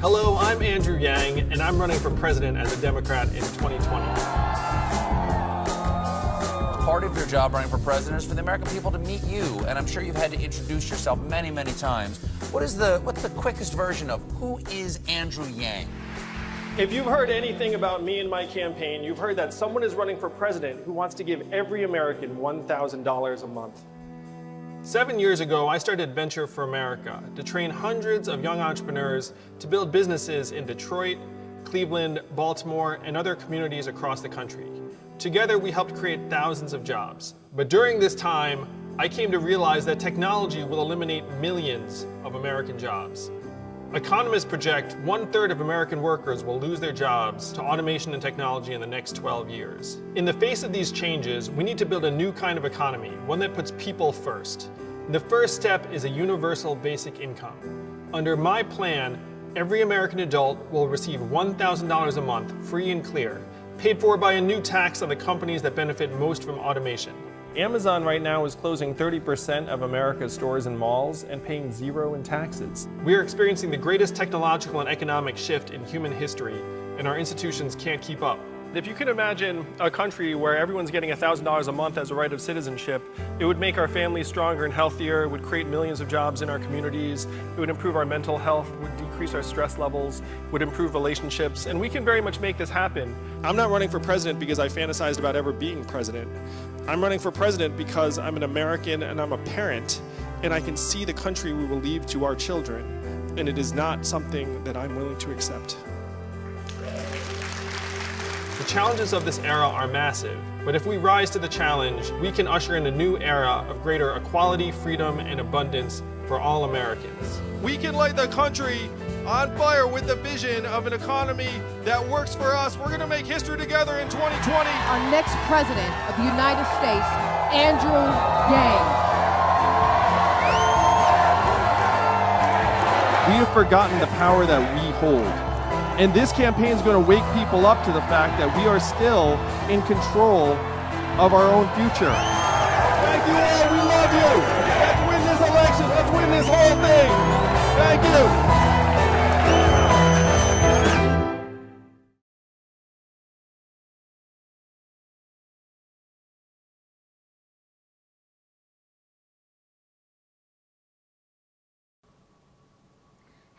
Hello, I'm Andrew Yang, and I'm running for president as a Democrat in 2020. Part of your job running for president is for the American people to meet you, and I'm sure you've had to introduce yourself many, many times. What's the quickest version of who is Andrew Yang? If you've heard anything about me and my campaign, you've heard that someone is running for president who wants to give every American $1,000 a month. 7 years ago, I started Venture for America to train hundreds of young entrepreneurs to build businesses in Detroit, Cleveland, Baltimore, and other communities across the country. Together, we helped create thousands of jobs. But during this time, I came to realize that technology will eliminate millions of American jobs. Economists project 1/3 of American workers will lose their jobs to automation and technology in the next 12 years. In the face of these changes, we need to build a new kind of economy, one that puts people first. The first step is a universal basic income. Under my plan, every American adult will receive $1,000 a month, free and clear, paid for by a new tax on the companies that benefit most from automation. Amazon right now is closing 30% of America's stores and malls and paying zero in taxes. We are experiencing the greatest technological and economic shift in human history, and our institutions can't keep up. If you can imagine a country where everyone's getting $1,000 a month as a right of citizenship, it would make our families stronger and healthier, it would create millions of jobs in our communities, it would improve our mental health, would decrease our stress levels, would improve relationships, and we can very much make this happen. I'm not running for president because I fantasized about ever being president. I'm running for president because I'm an American and I'm a parent, and I can see the country we will leave to our children, and it is not something that I'm willing to accept. The challenges of this era are massive, but if we rise to the challenge, we can usher in a new era of greater equality, freedom, and abundance for all Americans. We can light the country on fire with the vision of an economy that works for us. We're going to make history together in 2020. Our next president of the United States, Andrew Yang. We have forgotten the power that we hold. And this campaign is going to wake people up to the fact that we are still in control of our own future. Thank you all. We love you. Let's win this election. Let's win this whole thing. Thank you.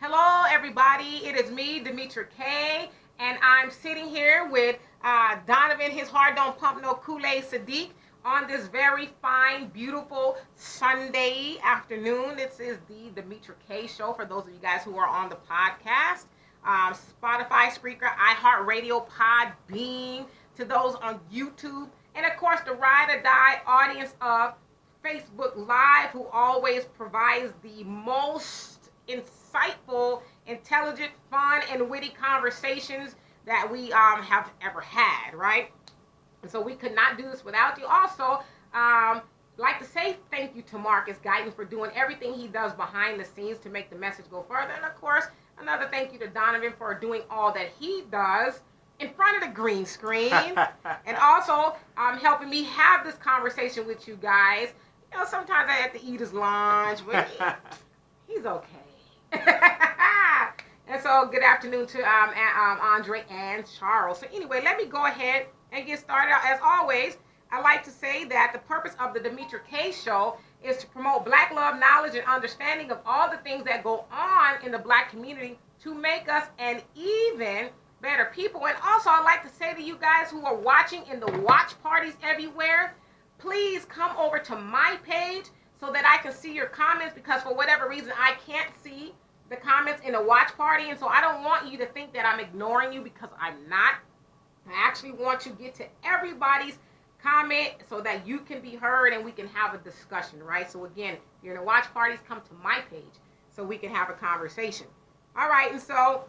Hello, everybody. It is me, Demetra K, and I'm sitting here with Donovan, his heart don't pump no Kool-Aid Sadiq, on this very fine, beautiful Sunday afternoon. This is the Demetra K Show for those of you guys who are on the podcast. Spotify, Spreaker, iHeartRadio, Podbean, to those on YouTube, and of course the ride or die audience of Facebook Live, who always provides the most insightful, intelligent, fun, and witty conversations that we have ever had, right? And so we could not do this without you. Also, like to say thank you to Marcus Guyton for doing everything he does behind the scenes to make the message go further. And of course, another thank you to Donovan for doing all that he does in front of the green screen. And also helping me have this conversation with you guys. You know, sometimes I have to eat his lunch, but he's okay. And so good afternoon to Andre and Charles. So anyway, let me go ahead and get started. As always, I like to say that the purpose of the Demetra K Show is to promote Black love, knowledge, and understanding of all the things that go on in the Black community to make us an even better people. And also, I like to say to you guys who are watching in the watch parties everywhere, please come over to my page so that I can see your comments, because for whatever reason, I can't see the comments in a watch party. And so I don't want you to think that I'm ignoring you, because I'm not. I actually want to get to everybody's comment so that you can be heard and we can have a discussion, right? So again, if you're in a watch parties, come to my page so we can have a conversation. All right, and so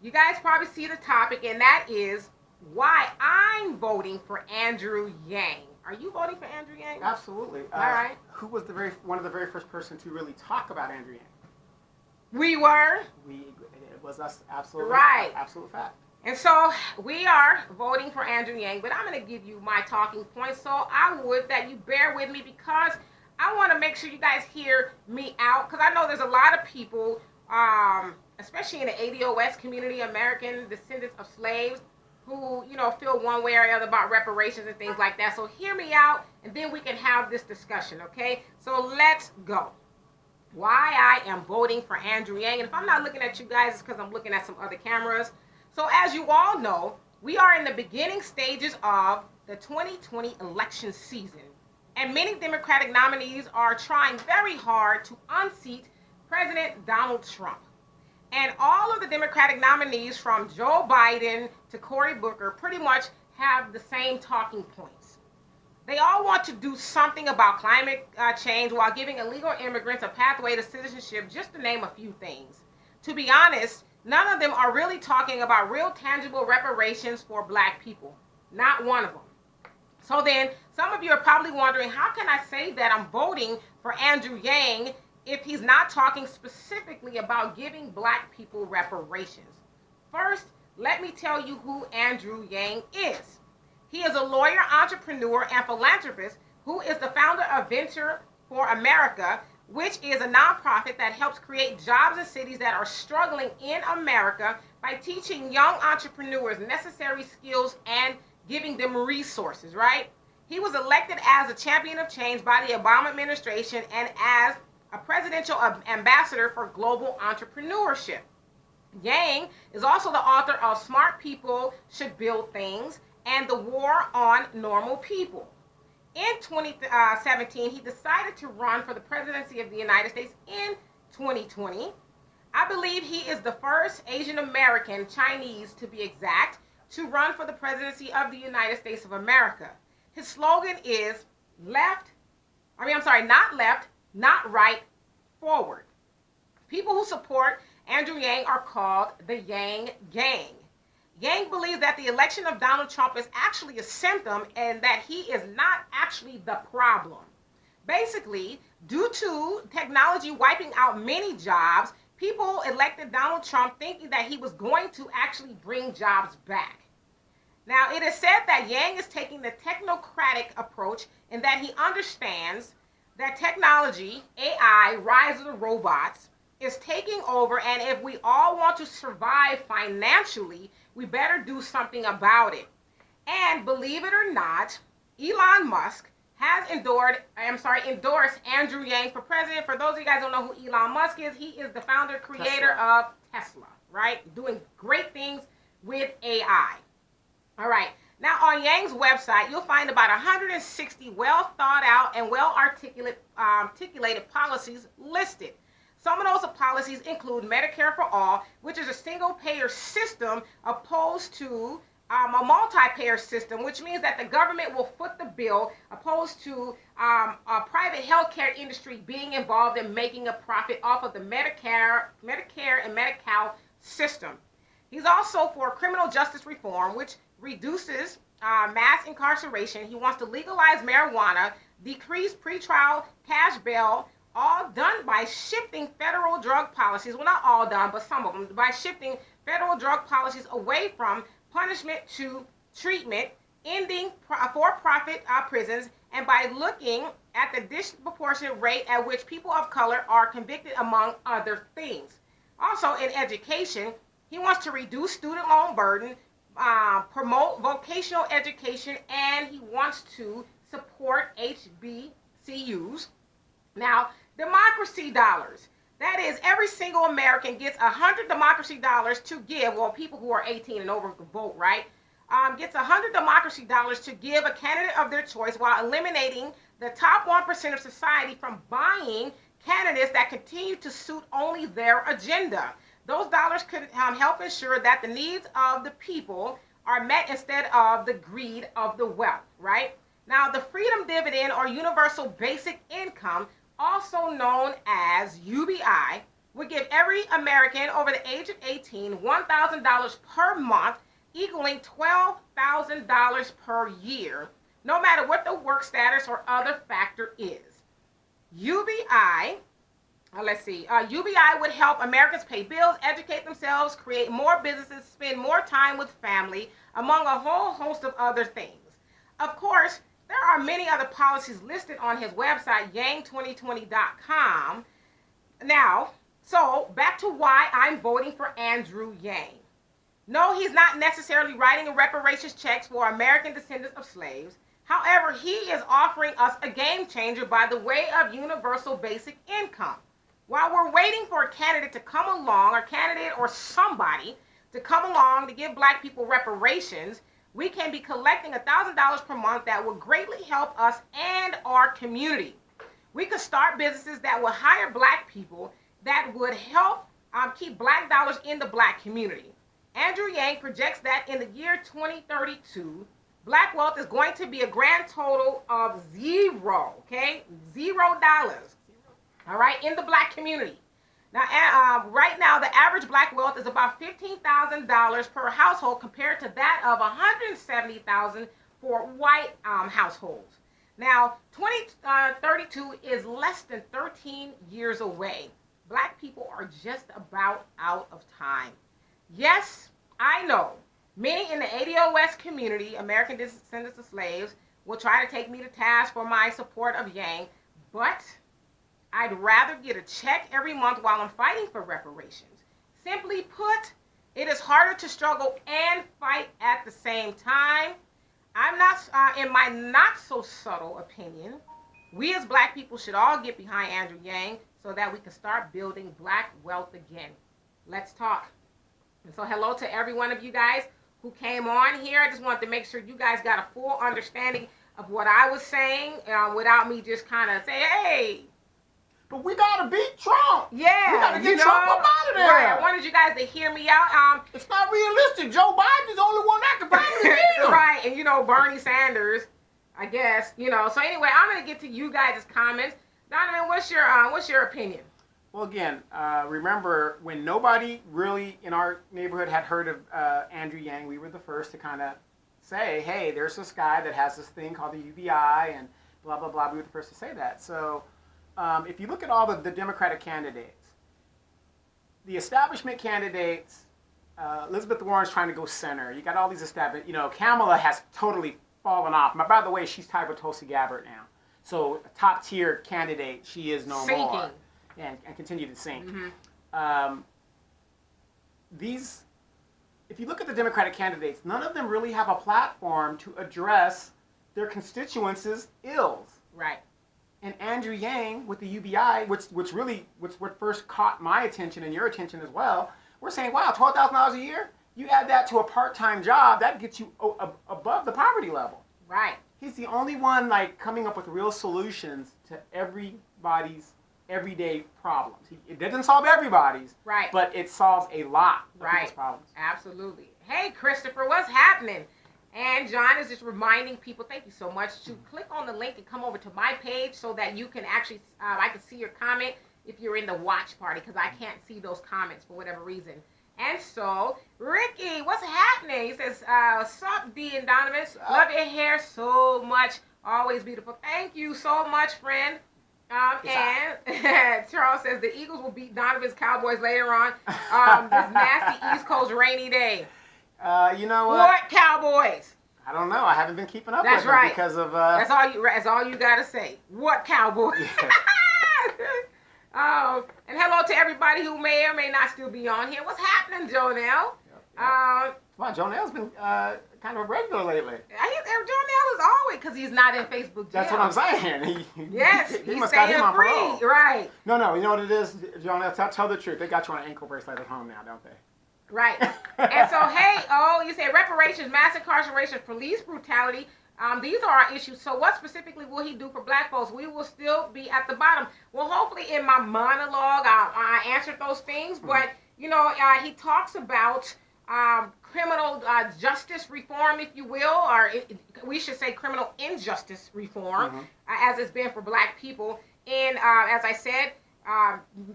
you guys probably see the topic, and that is why I'm voting for Andrew Yang. Are you voting for Andrew Yang? Absolutely. All right. Who was one of the very first person to really talk about Andrew Yang? We were. It was us, absolutely. Right. Absolute fact. And so we are voting for Andrew Yang, but I'm going to give you my talking points. So I would that you bear with me, because I want to make sure you guys hear me out, because I know there's a lot of people especially in the ADOS community, American descendants of slaves, who, feel one way or the other about reparations and things like that. So hear me out, and then we can have this discussion, okay? So let's go. Why I am voting for Andrew Yang. And if I'm not looking at you guys, it's because I'm looking at some other cameras. So as you all know, we are in the beginning stages of the 2020 election season. And many Democratic nominees are trying very hard to unseat President Donald Trump. And all of the Democratic nominees, from Joe Biden to Cory Booker, pretty much have the same talking points. They all want to do something about climate change while giving illegal immigrants a pathway to citizenship, just to name a few things. To be honest, none of them are really talking about real tangible reparations for Black people. Not one of them. So then, some of you are probably wondering, how can I say that I'm voting for Andrew Yang if he's not talking specifically about giving Black people reparations? First, let me tell you who Andrew Yang is. He is a lawyer, entrepreneur, and philanthropist who is the founder of Venture for America, which is a nonprofit that helps create jobs in cities that are struggling in America by teaching young entrepreneurs necessary skills and giving them resources, right? He was elected as a champion of change by the Obama administration and as a presidential ambassador for global entrepreneurship. Yang is also the author of Smart People Should Build Things and The War on Normal People. In 2017, he decided to run for the presidency of the United States in 2020. I believe he is the first Asian American, Chinese to be exact, to run for the presidency of the United States of America. His slogan is not left, not right, forward. People who support Andrew Yang are called the Yang Gang. Yang believes that the election of Donald Trump is actually a symptom and that he is not actually the problem. Basically, due to technology wiping out many jobs, people elected Donald Trump thinking that he was going to actually bring jobs back. Now, it is said that Yang is taking the technocratic approach in that he understands that technology, AI, rise of the robots, is taking over, and if we all want to survive financially, we better do something about it. And believe it or not, Elon Musk has endorsed Andrew Yang for president. For those of you guys who don't know who Elon Musk is, he is the founder, creator of Tesla, right? Doing great things with AI. All right. Now, on Yang's website, you'll find about 160 well thought out and well articulated policies listed. Some of those policies include Medicare for All, which is a single-payer system opposed to a multi-payer system, which means that the government will foot the bill, opposed to a private healthcare industry being involved in making a profit off of the Medicare and Medi-Cal system. He's also for criminal justice reform, which reduces mass incarceration. He wants to legalize marijuana, decrease pretrial cash bail, all done by shifting federal drug policies, well, not all done, but some of them, by shifting federal drug policies away from punishment to treatment, ending for-profit prisons, and by looking at the disproportionate rate at which people of color are convicted, among other things. Also, in education, he wants to reduce student loan burden, promote vocational education, and he wants to support HBCUs. Now, democracy dollars. That is, every single American gets 100 democracy dollars to give, well, people who are 18 and over can vote, right? Gets 100 democracy dollars to give a candidate of their choice while eliminating the top 1% of society from buying candidates that continue to suit only their agenda. Those dollars could help ensure that the needs of the people are met instead of the greed of the wealth, right? Now, the Freedom Dividend or Universal Basic Income, also known as UBI, would give every American over the age of 18 $1,000 per month, equaling $12,000 per year, no matter what the work status or other factor is. UBI would help Americans pay bills, educate themselves, create more businesses, spend more time with family, among a whole host of other things. Of course, there are many other policies listed on his website, yang2020.com. Now, So back to why I'm voting for Andrew Yang. No, he's not necessarily writing a reparations checks for American descendants of slaves. However, he is offering us a game changer by the way of universal basic income. While we're waiting for a candidate to come along, or candidate or somebody to come along to give black people reparations, we can be collecting $1,000 per month that will greatly help us and our community. We could start businesses that will hire black people that would help keep black dollars in the black community. Andrew Yang projects that in the year 2032, black wealth is going to be a grand total of $0, okay? $0, all right, in the black community. Now, right now, the average black wealth is about $15,000 per household compared to that of $170,000 for white households. Now, 2032 is less than 13 years away. Black people are just about out of time. Yes, I know. Many in the ADOS community, American descendants of slaves, will try to take me to task for my support of Yang, but I'd rather get a check every month while I'm fighting for reparations. Simply put, it is harder to struggle and fight at the same time. I'm not, in my not so subtle opinion, we as black people should all get behind Andrew Yang so that we can start building black wealth again. Let's talk. And so hello to every one of you guys who came on here. I just wanted to make sure you guys got a full understanding of what I was saying without me just kind of saying, hey. But we gotta beat Trump. Yeah. We gotta get Trump up out of there. Right. I wanted you guys to hear me out. It's not realistic. Joe Biden's the only one that can probably beat him. Right. And Bernie Sanders, I guess, So anyway, I'm gonna get to you guys' comments. Donovan, what's your opinion? Well, again, remember when nobody really in our neighborhood had heard of Andrew Yang, we were the first to kind of say, hey, there's this guy that has this thing called the UBI and blah, blah, blah. We were the first to say that. So if you look at all the Democratic candidates, the establishment candidates, Elizabeth Warren's trying to go center. You got all these established, Kamala has totally fallen off. By the way, she's tied with Tulsi Gabbard now. So a top tier candidate, she is no more. And continue to sink. Mm-hmm. If you look at the Democratic candidates, none of them really have a platform to address their constituents' ills. Right. And Andrew Yang with the UBI, which what first caught my attention and your attention as well, we're saying, wow, $12,000 a year? You add that to a part-time job, that gets you above the poverty level. Right. He's the only one coming up with real solutions to everybody's everyday problems. It doesn't solve everybody's, right, but it solves a lot of people's problems. Absolutely. Hey, Christopher, what's happening? And John is just reminding people, thank you so much, to click on the link and come over to my page so that you can actually, I can see your comment if you're in the watch party, because I can't see those comments for whatever reason. And so, Ricky, what's happening? He says, sup, D and Donovan? Love your hair so much. Always beautiful. Thank you so much, friend. And Charles says the Eagles will beat Donovan's Cowboys later on this nasty East Coast rainy day. You know what? What Cowboys? I don't know. I haven't been keeping up That's with right. them because of. That's all you gotta say. What Cowboys? Yeah. And hello to everybody who may or may not still be on here. What's happening, Jonelle? Yep. Wow, Jonelle's been kind of a regular lately. Jonelle is always, because he's not in Facebook jail. That's what I'm saying. Yes, he he's must got him staying on free. parole. Right. No, you know what it is, Jonelle? Tell the truth. They got you on an ankle bracelet at home now, don't they? Right. And so, hey, you say reparations, mass incarceration, police brutality. These are our issues. So what specifically will he do for black folks? We will still be at the bottom. Well, hopefully in my monologue, I answered those things. Mm-hmm. But, he talks about criminal justice reform, if you will, or we should say criminal injustice reform, mm-hmm. As it's been for black people. And as I said,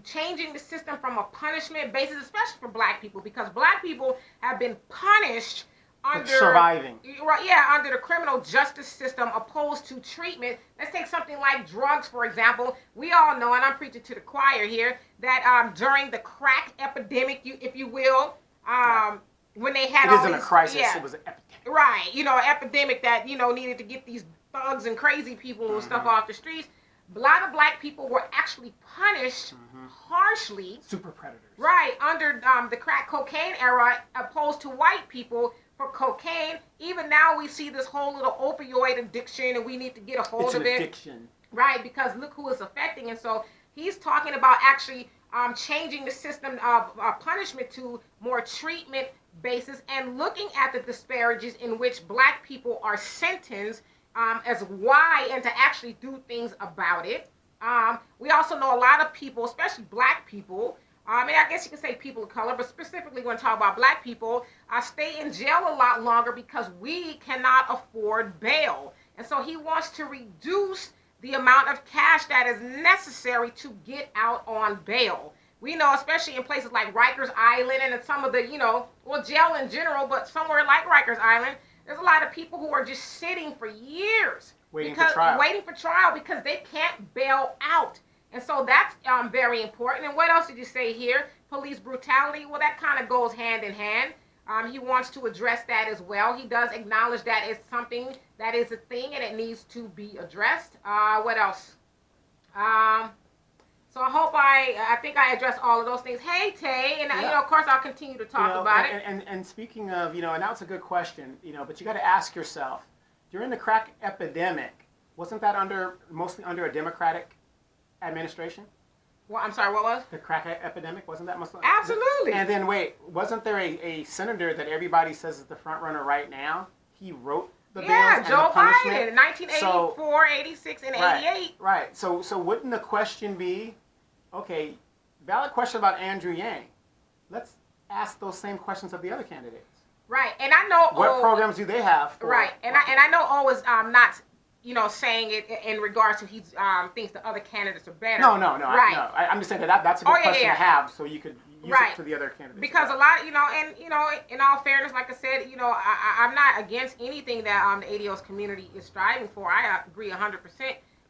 changing the system from a punishment basis, especially for black people, because black people have been punished under surviving. Under the criminal justice system opposed to treatment. Let's take something like drugs, for example. We all know, and I'm preaching to the choir here, that during the crack epidemic, if you will, when they had it isn't a crisis, it was an epidemic. Right, epidemic that, needed to get these thugs and crazy people and stuff off the streets. a lot of black people were actually punished harshly. Super predators. Right, under the crack cocaine era, opposed to white people for cocaine. Even now we see this whole little opioid addiction, and we need to get a hold It's of an it. addiction. Right, because look who it's affecting. And so he's talking about actually changing the system of punishment to more treatment basis and looking at the disparities in which black people are sentenced as why and to actually do things about it. We also know a lot of people, especially black people, I guess you can say people of color, but specifically when talking about black people, stay in jail a lot longer because we cannot afford bail. And so he wants to reduce the amount of cash that is necessary to get out on bail. We know, especially in places like Rikers Island and in some of the, jail in general, but somewhere like Rikers Island, there's a lot of people who are just sitting for years Waiting for trial because they can't bail out. And so that's very important. And what else did you say here? Police brutality. Well, that kind of goes hand in hand. He wants to address that as well. He does acknowledge that it's something that is a thing and it needs to be addressed. What else? So I think I addressed all of those things. Hey, Tay, and of course I'll continue to talk about it. And speaking of, and that's a good question, but you got to ask yourself, during the crack epidemic, wasn't that mostly under a Democratic administration? Well, I'm sorry, what was? The crack epidemic, wasn't that mostly? Absolutely. And then wait, wasn't there a senator that everybody says is the front runner right now? He wrote the bills and Joe the punishment. Biden, 1984, 86, and 88. Right. So wouldn't the question be, okay, valid question about Andrew Yang. Let's ask those same questions of the other candidates. Right, and I know what programs do they have? Right, and I know O is not saying it in regards to he thinks the other candidates are better. No. Right. No. I'm just saying that's a good question to have, so you could use it for the other candidates. Because a lot, in all fairness, like I said, I'm not against anything that the ADOS community is striving for. I agree 100%.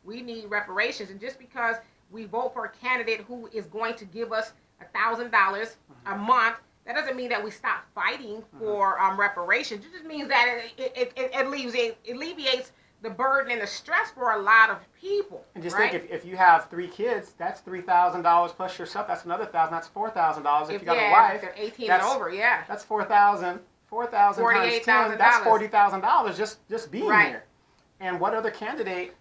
We need reparations, and just because we vote for a candidate who is going to give us $1,000 a month, that doesn't mean that we stop fighting for reparations. It just means that it alleviates the burden and the stress for a lot of people. And just think, if you have 3 kids, that's $3,000 plus yourself. That's another $1,000. That's $4,000. If you got a wife, they're 18 and over, that's $4,000. 4,000 times 10. That's $40,000 just being here. And what other candidate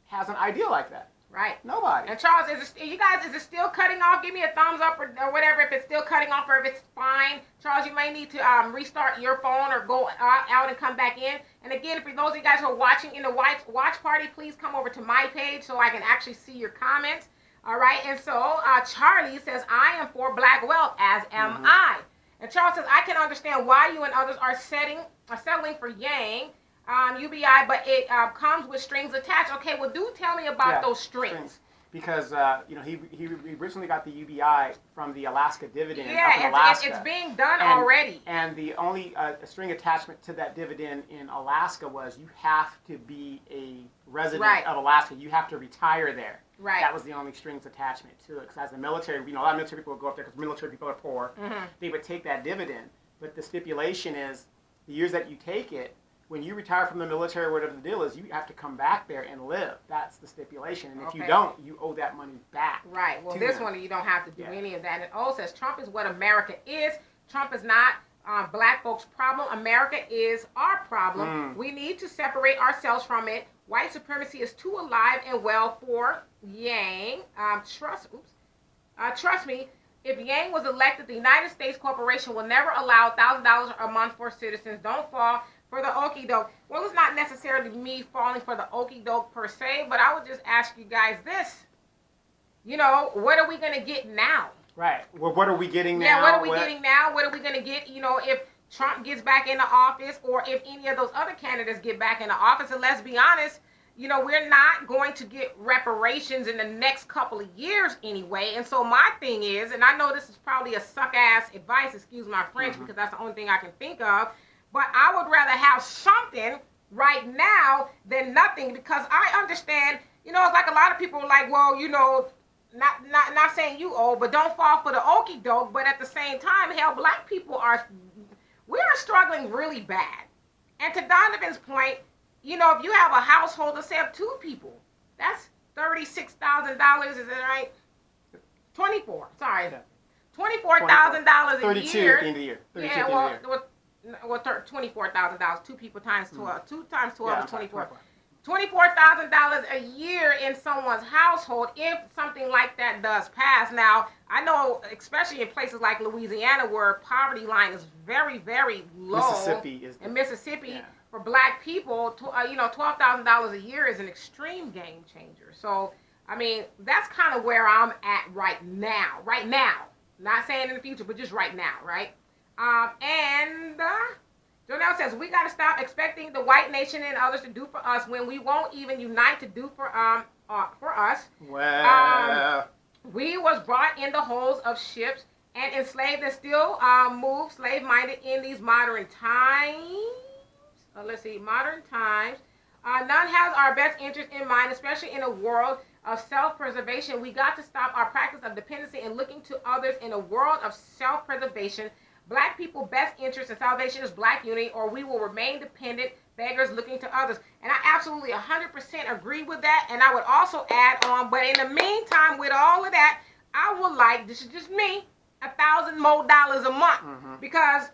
has an idea like that? Right. Nobody. And Charles, is it still cutting off? Give me a thumbs up or whatever if it's still cutting off or if it's fine. Charles, you may need to restart your phone or go out and come back in. And again, for those of you guys who are watching in the watch party, please come over to my page so I can actually see your comments. All right. And so Charlie says, I am for black wealth, as am I. And Charles says, I can understand why you and others are settling for Yang. UBI, but it comes with strings attached. Okay, well, do tell me about those strings. Because he originally got the UBI from the Alaska dividend up in Alaska. It's being done already. And the only string attachment to that dividend in Alaska was you have to be a resident of Alaska. You have to retire there. Right. That was the only strings attachment to it. Because as the military, a lot of military people would go up there because military people are poor. They would take that dividend. But the stipulation is the years that you take it, when you retire from the military, or whatever the deal is, you have to come back there and live. That's the stipulation. And if you don't, you owe that money back. Right. Well, this one, you don't have to do any of that. And O says, Trump is what America is. Trump is not black folks' problem. America is our problem. We need to separate ourselves from it. White supremacy is too alive and well for Yang. Trust me, if Yang was elected, the United States Corporation will never allow $1,000 a month for citizens. Don't fall for the okie doke. Well, it's not necessarily me falling for the okie doke per se, but I would just ask you guys this. What are we going to get now? Right. Well, what are we getting now? Yeah, what are we getting now? What are we going to get, if Trump gets back into office or if any of those other candidates get back into office? And let's be honest, we're not going to get reparations in the next couple of years anyway. And so my thing is, and I know this is probably a suck-ass advice, excuse my French, because that's the only thing I can think of, but I would rather have something right now than nothing, because I understand, it's like a lot of people are like, well, not saying you old, but don't fall for the okie doke. But at the same time, hell, black people we're struggling really bad. And to Donovan's point, if you have a household, let's say of 2 people, that's $36,000. Is that right? 24. Sorry. Yeah. $24,000 a 32 year. at the end of the year. 32 Yeah, at the end of the year. well, $24,000. Two people times 12. 2 times 12 Yeah, is 24. 24. $24,000 a year in someone's household if something like that does pass. Now, I know, especially in places like Louisiana where poverty line is very, very low. Mississippi is. In Mississippi, Yeah. for black people, $12,000 a year is an extreme game changer. So, I mean, that's kind of where I'm at right now. Right now. Not saying in the future, but just right now, right? Jonelle says, we got to stop expecting the white nation and others to do for us when we won't even unite to do for us. Well. We was brought in the holds of ships and enslaved and still move slave-minded in these modern times. Modern times. None has our best interest in mind, especially in a world of self-preservation. We got to stop our practice of dependency and looking to others in a world of self-preservation. Black people best interest in salvation is black unity, or we will remain dependent beggars looking to others. And I absolutely 100% agree with that. And I would also add on, but in the meantime, with all of that, I would like, this is just me, $1,000 more a month. Mm-hmm. Because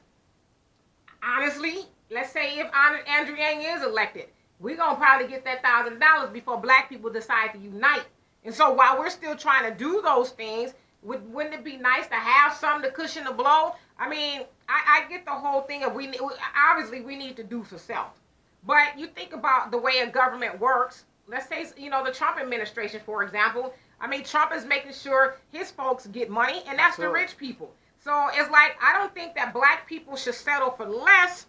honestly, let's say if Andrew Yang is elected, we're going to probably get that $1,000 before black people decide to unite. And so while we're still trying to do those things, wouldn't it be nice to have something to cushion the blow? I mean, I get the whole thing of obviously we need to do for self. But you think about the way a government works. Let's say, the Trump administration, for example. I mean, Trump is making sure his folks get money, and that's the rich people. So it's like, I don't think that black people should settle for less,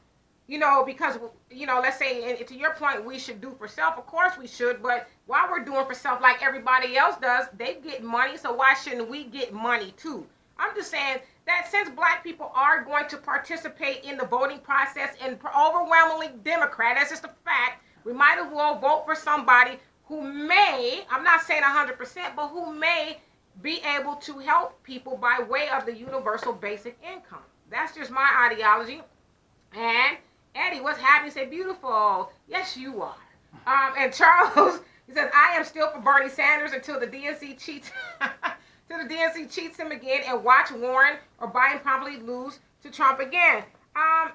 because, let's say, and to your point, we should do for self. Of course we should, but while we're doing for self like everybody else does, they get money, so why shouldn't we get money too? I'm just saying that since black people are going to participate in the voting process and overwhelmingly Democrat, that's just a fact, we might as well vote for somebody who may, I'm not saying 100%, but who may be able to help people by way of the universal basic income. That's just my ideology. And Eddie, what's happening? Say, beautiful. Yes, you are. And Charles, he says, I am still for Bernie Sanders until the DNC cheats. Till the DNC cheats him again and watch Warren or Biden promptly lose to Trump again. I'm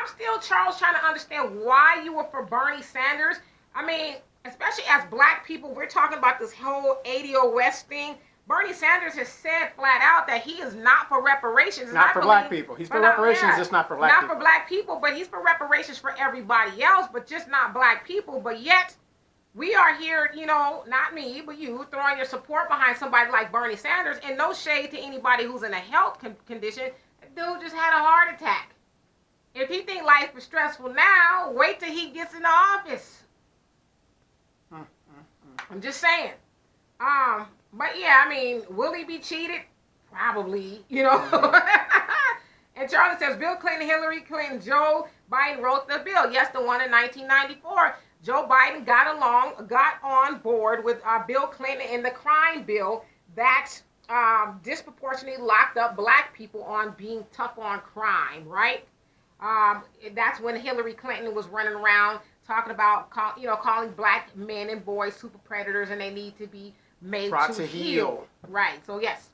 still, Charles, trying to understand why you were for Bernie Sanders. I mean, especially as black people, we're talking about this whole ADO West thing. Bernie Sanders has said flat out that he is not for reparations. Not for black people. He's for reparations, just not for black people. Not for black people, but he's for reparations for everybody else, but just not black people. But yet, we are here, not me, but you, throwing your support behind somebody like Bernie Sanders, and no shade to anybody who's in a health condition. The dude just had a heart attack. If he think life is stressful now, wait till he gets into office. I'm just saying. But yeah, I mean, will he be cheated? Probably, And Charlie says, Bill Clinton, Hillary Clinton, Joe Biden wrote the bill. Yes, the one in 1994. Joe Biden got on board with Bill Clinton in the crime bill that disproportionately locked up black people on being tough on crime, right? That's when Hillary Clinton was running around talking about, calling black men and boys super predators, and they need to be made to heal. Right. So yes.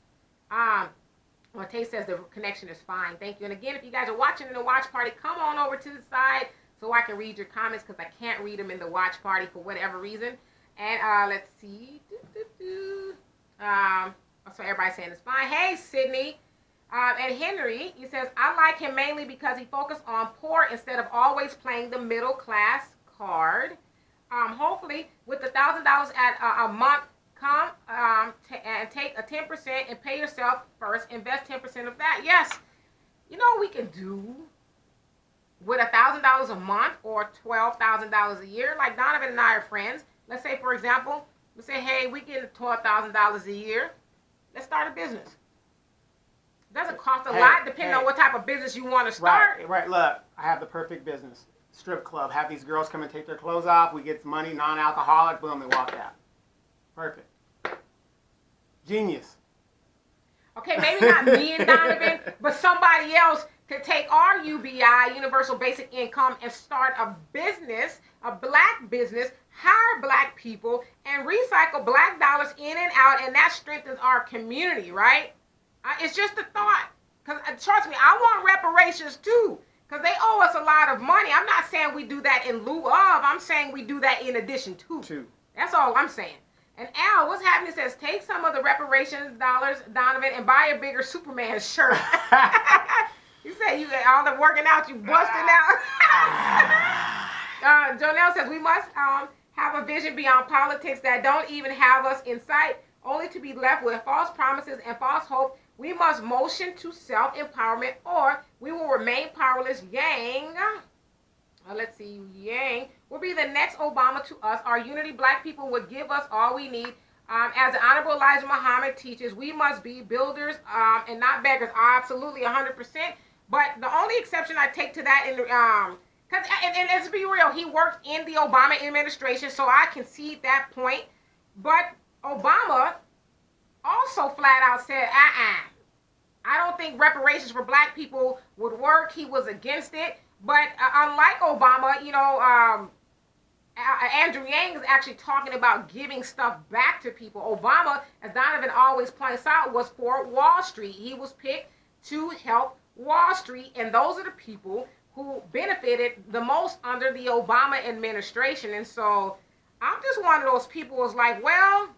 Tay says the connection is fine. Thank you. And again, if you guys are watching in the watch party, come on over to the side so I can read your comments, because I can't read them in the watch party for whatever reason. And let's see. So everybody's saying it's fine. Hey, Sydney. And Henry, he says, I like him mainly because he focused on poor instead of always playing the middle class card. Hopefully, with the $1,000 at a month, come and take a 10% and pay yourself first. Invest 10% of that. Yes, we can do with $1,000 a month or $12,000 a year. Like Donovan and I are friends. Let's say, for example, we say, hey, we get $12,000 a year. Let's start a business. It doesn't cost a lot depending on what type of business you want to start. Right. Look, I have the perfect business. Strip club. Have these girls come and take their clothes off. We get money, non-alcoholic. Boom, they walk out. Perfect. Genius. Okay, maybe not me and Donovan, but somebody else could take our UBI, Universal Basic Income, and start a business, a black business, hire black people, and recycle black dollars in and out, and that strengthens our community, right? It's just a thought. Because trust me, I want reparations too. Because they owe us a lot of money. I'm not saying we do that in lieu of. I'm saying we do that in addition to. That's all I'm saying. And Al, what's happening says, take some of the reparations dollars, Donovan, and buy a bigger Superman shirt. You said you all the working out, you busting out. Jonelle says, we must have a vision beyond politics that don't even have us in sight, only to be left with false promises and false hope. We must motion to self-empowerment, or we will remain powerless. Yang, let's see, Yang will be the next Obama to us. Our unity, black people, would give us all we need. As the Honorable Elijah Muhammad teaches, we must be builders and not beggars. Absolutely, 100%. But the only exception I take to that, because and let's be real, he worked in the Obama administration, so I concede that point. But Obama also flat out said, I don't think reparations for black people would work. He was against it. But unlike Obama, you know, Andrew Yang is actually talking about giving stuff back to people. Obama, as Donovan always points out, was for Wall Street. He was picked to help Wall Street, and those are the people who benefited the most under the Obama administration. And so I'm just one of those people who's like, well,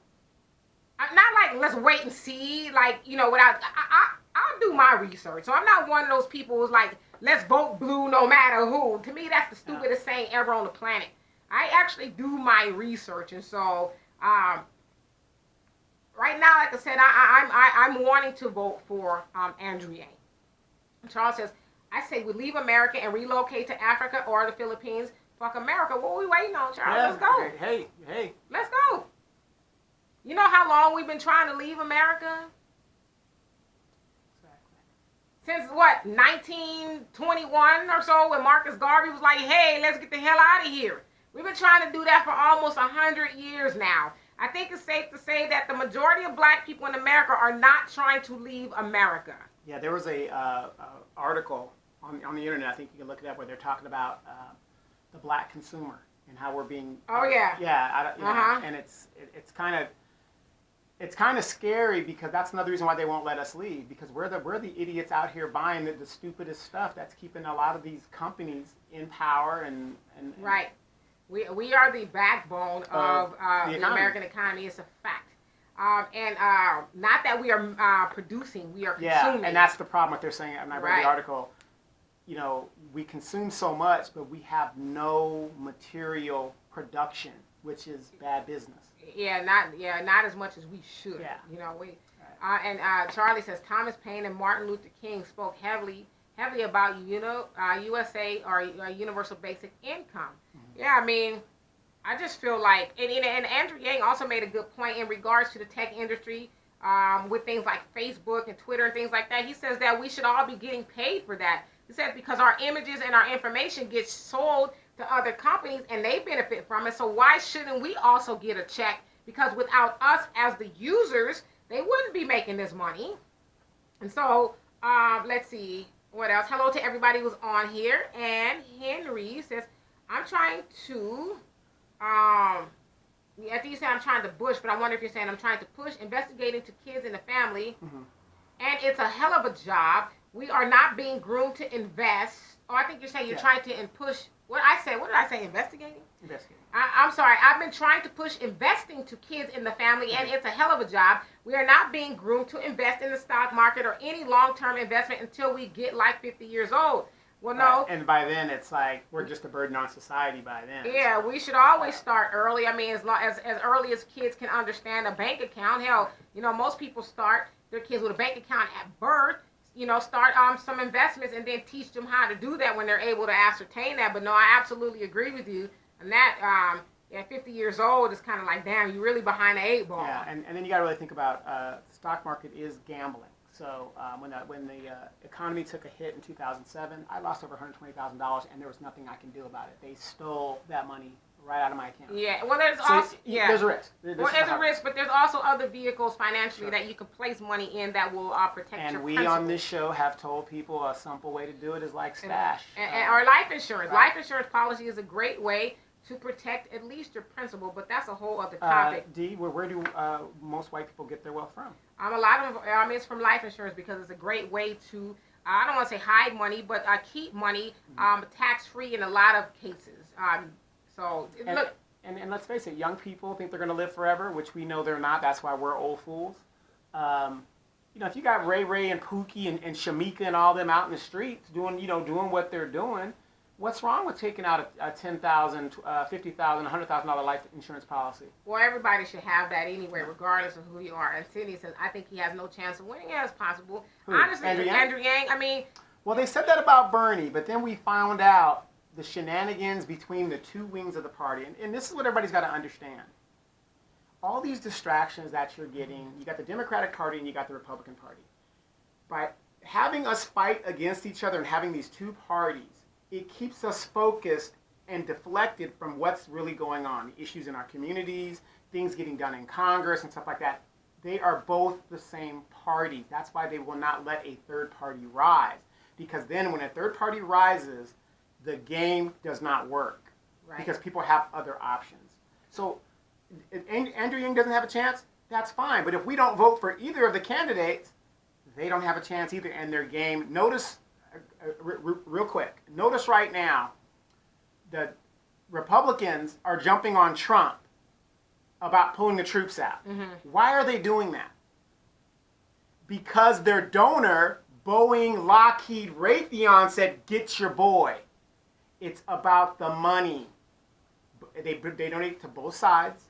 not like let's wait and see, like, you know, I'll do my research. So I'm not one of those people who's like, let's vote blue no matter who. To me, that's the stupidest saying ever on the planet. I actually do my research, and so right now, like I said, I'm wanting to vote for Andrew Yang. Charles says, I say we leave America and relocate to Africa or the Philippines. Fuck America. What are we waiting on, Charles? Yeah, let's go. Hey. Let's go. You know how long we've been trying to leave America? Since what, 1921 or so, when Marcus Garvey was like, hey, let's get the hell out of here. We've been trying to do that for almost 100 years now. I think it's safe to say that the majority of black people in America are not trying to leave America. Yeah, there was a article on the internet, I think you can look it up, where they're talking about the black consumer and how we're being... Oh, yeah. Yeah, you know, and it's kind of scary, because that's another reason why they won't let us leave, because we're the idiots out here buying the stupidest stuff that's keeping a lot of these companies in power and right. We are the backbone of the American economy. It's a fact. And not that we are producing, we are consuming. Yeah, and that's the problem what they're saying. I read the article. You know, we consume so much, but we have no material production, which is bad business. Not as much as we should. Yeah. You know, and Charlie says Thomas Paine and Martin Luther King spoke heavily about USA or universal basic income. Mm-hmm. Yeah, I mean, I just feel like, and Andrew Yang also made a good point in regards to the tech industry with things like Facebook and Twitter and things like that. He says that we should all be getting paid for that. He says because our images and our information gets sold to other companies and they benefit from it. So why shouldn't we also get a check? Because without us as the users, they wouldn't be making this money. And so let's see what else. Hello to everybody who's on here. And Henry says, I'm trying to, I think you said I'm trying to push, but I wonder if you're saying I'm trying to push investigating to kids in the family. Mm-hmm. And it's a hell of a job. We are not being groomed to invest. Oh, I think you're saying you're trying to push. What did I say? Investigating? Investigating. I'm sorry. I've been trying to push investing to kids in the family, and it's a hell of a job. We are not being groomed to invest in the stock market or any long-term investment until we get like 50 years old. Well, no. And by then, it's like we're just a burden on society by then. Yeah, we should always start early. I mean, as early as kids can understand a bank account. Hell, most people start their kids with a bank account at birth. Start some investments and then teach them how to do that when they're able to ascertain that. But no, I absolutely agree with you. And that, at 50 years old, it's kind of like, damn, you're really behind the 8 ball. Yeah, and then you got to really think about the stock market is gambling. So when the economy took a hit in 2007, I lost over $120,000, and there was nothing I can do about it. They stole that money right out of my account. Yeah, well, there's So also there's a risk. Well, there's a risk, but there's also other vehicles financially that you can place money in that will protect And your we principal. on this show have told people a simple way to do it is like stash. Or life insurance. Right. Life insurance policy is a great way to protect at least your principal, but that's a whole other topic. Dee, where do most white people get their wealth from? A lot of it's from life insurance because it's a great way to, I don't want to say hide money, but keep money tax-free in a lot of cases. Look. And let's face it, young people think they're going to live forever, which we know they're not. That's why we're old fools. If you got Ray Ray and Pookie and Shamika and all them out in the streets doing what they're doing, what's wrong with taking out a $10,000, $50,000, $100,000 life insurance policy? Well, everybody should have that anyway, regardless of who you are. And Sydney says, I think he has no chance of winning as possible. Who? Honestly, Andrew Yang? Andrew Yang, I mean... Well, they said that about Bernie, but then we found out the shenanigans between the two wings of the party. And this is what everybody's got to understand. All these distractions that you're getting, you got the Democratic Party and you got the Republican Party. By having us fight against each other and having these two parties, it keeps us focused and deflected from what's really going on. The issues in our communities, things getting done in Congress and stuff like that. They are both the same party. That's why they will not let a third party rise. Because then when a third party rises, the game does not work. Right. Because people have other options. So if Andrew Yang doesn't have a chance, that's fine. But if we don't vote for either of the candidates, they don't have a chance either. And their game, notice, real quick, notice right now, the Republicans are jumping on Trump about pulling the troops out. Mm-hmm. Why are they doing that? Because their donor, Boeing, Lockheed, Raytheon said, get your boy. It's about the money. They donate to both sides.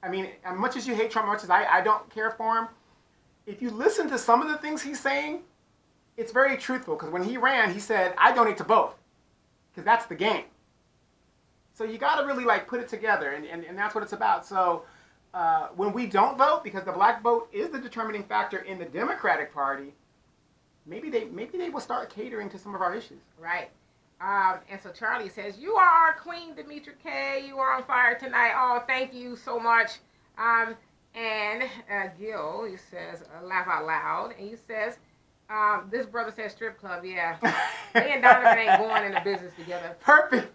I mean, as much as you hate Trump, as much as I don't care for him, if you listen to some of the things he's saying, it's very truthful. Because when he ran, he said, I donate to both. Because that's the game. So you got to really put it together. And that's what it's about. So when we don't vote, because the black vote is the determining factor in the Democratic Party, maybe they will start catering to some of our issues. Right. And so Charlie says, you are our queen, Demetra K. You are on fire tonight. Oh, thank you so much. And Gil, he says, laugh out loud. And he says, this brother says strip club. Yeah. Me and Donovan ain't going into business together. Perfect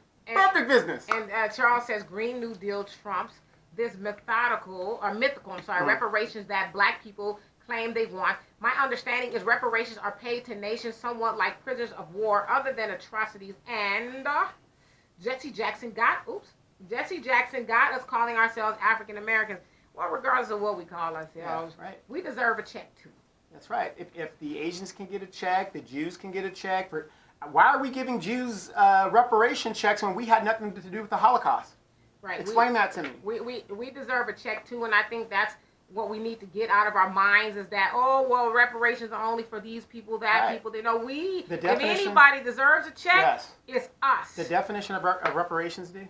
business. And Charles says, Green New Deal trumps this mythical, reparations that black people claim they want. My understanding is reparations are paid to nations somewhat like prisoners of war other than atrocities. And Jesse Jackson got us calling ourselves African Americans. Well, regardless of what we call ourselves, yeah, right. We deserve a check too. That's right. If the Asians can get a check, the Jews can get a check. Why are we giving Jews reparation checks when we had nothing to do with the Holocaust? Right. Explain that to me. We deserve a check too, and I think that's what we need to get out of our minds is that, reparations are only for these people, people. If anybody deserves a check, it's us. The definition of reparations, D?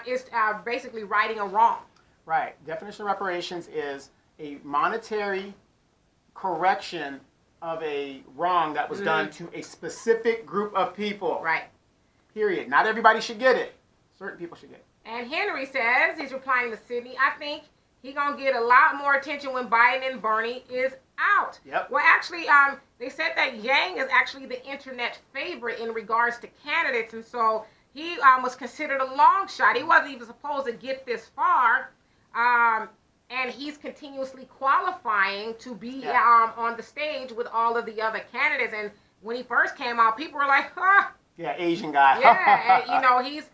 It's basically righting a wrong. Right. Definition of reparations is a monetary correction of a wrong that was done to a specific group of people. Right. Period. Not everybody should get it. Certain people should get it. And Henry says, he's replying to Sydney, I think he's going to get a lot more attention when Biden and Bernie is out. Yep. Well, actually, they said that Yang is actually the internet favorite in regards to candidates, and so he was considered a long shot. He wasn't even supposed to get this far, and he's continuously qualifying to be on the stage with all of the other candidates. And when he first came out, people were like, huh. Yeah, Asian guy. Yeah, and, he's,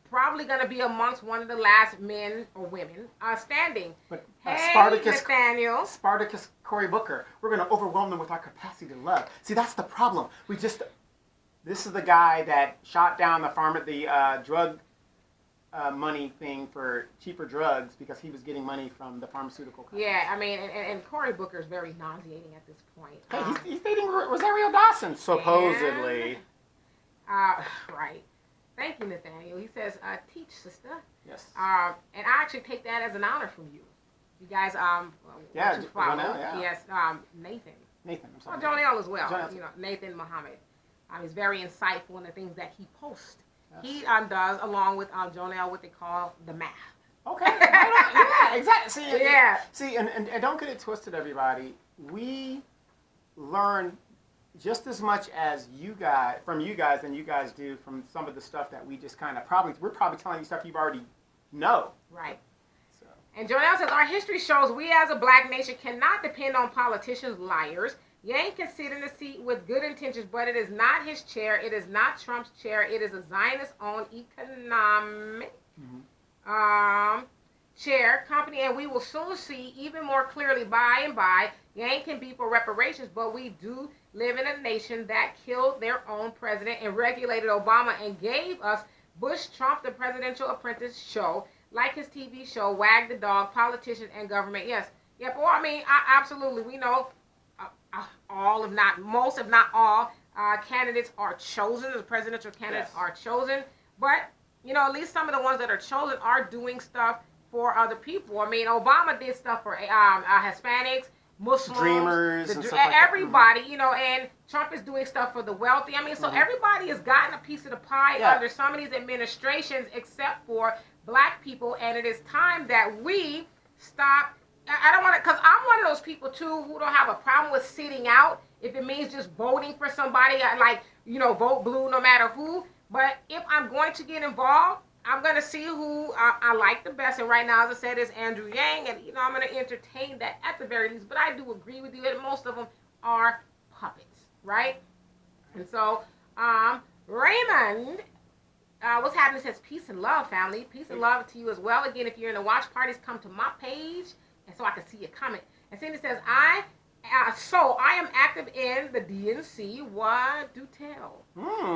probably going to be amongst one of the last men or women standing. But hey, Nathaniel. Spartacus Cory Booker. We're going to overwhelm them with our capacity to love. See, that's the problem. This is the guy that shot down the drug money thing for cheaper drugs because he was getting money from the pharmaceutical companies. Yeah, I mean, and Cory Booker is very nauseating at this point. Hey, he's dating Rosario Dawson, supposedly. Right. Thank you, Nathaniel. He says, teach, sister. Yes. And I actually take that as an honor from you. You guys, follow. Jonelle, Yes, Nathan. I'm sorry. Jonelle as well. Nathan Muhammad. He's very insightful in the things that he posts. He does, along with Jonelle, what they call the math. Okay. Yeah, exactly. See, Yeah. See, and don't get it twisted, everybody. We learn just as much as you guys than you guys do from some of the stuff that we just kind of we're probably telling you stuff you've already know. Right. So. And Jonelle says, our history shows we as a black nation cannot depend on politicians, liars. Yang can sit in the seat with good intentions, but it is not his chair. It is not Trump's chair. It is a Zionist-owned economic chair company, and we will soon see even more clearly by and by. Yang can be for reparations, but we do live in a nation that killed their own president and regulated Obama and gave us Bush, Trump, the Presidential Apprentice show, like his TV show, Wag the Dog, Politicians and Government. Yes. Yeah, well, I mean, absolutely. We know all, if not most, if not all, candidates are chosen. The presidential candidates are chosen. But, you know, at least some of the ones that are chosen are doing stuff for other people. I mean, Obama did stuff for Hispanics, Muslims, Dreamers, and stuff like everybody, you know, and Trump is doing stuff for the wealthy. I mean, so everybody has gotten a piece of the pie under some of these administrations except for black people, and it is time that we stop. I don't want to, because I'm one of those people too who don't have a problem with sitting out if it means just voting for somebody, like, you know, vote blue no matter who. But if I'm going to get involved, I'm going to see who I like the best. And right now, as I said, is Andrew Yang. And, you know, I'm going to entertain that at the very least. But I do agree with you that most of them are puppets, right? And so, Raymond, what's happening says, peace and love, family. Peace and love to you as well. Again, if you're in the watch parties, come to my page, and so I can see your comment. And Cindy says, I am active in the DNC. What do tell?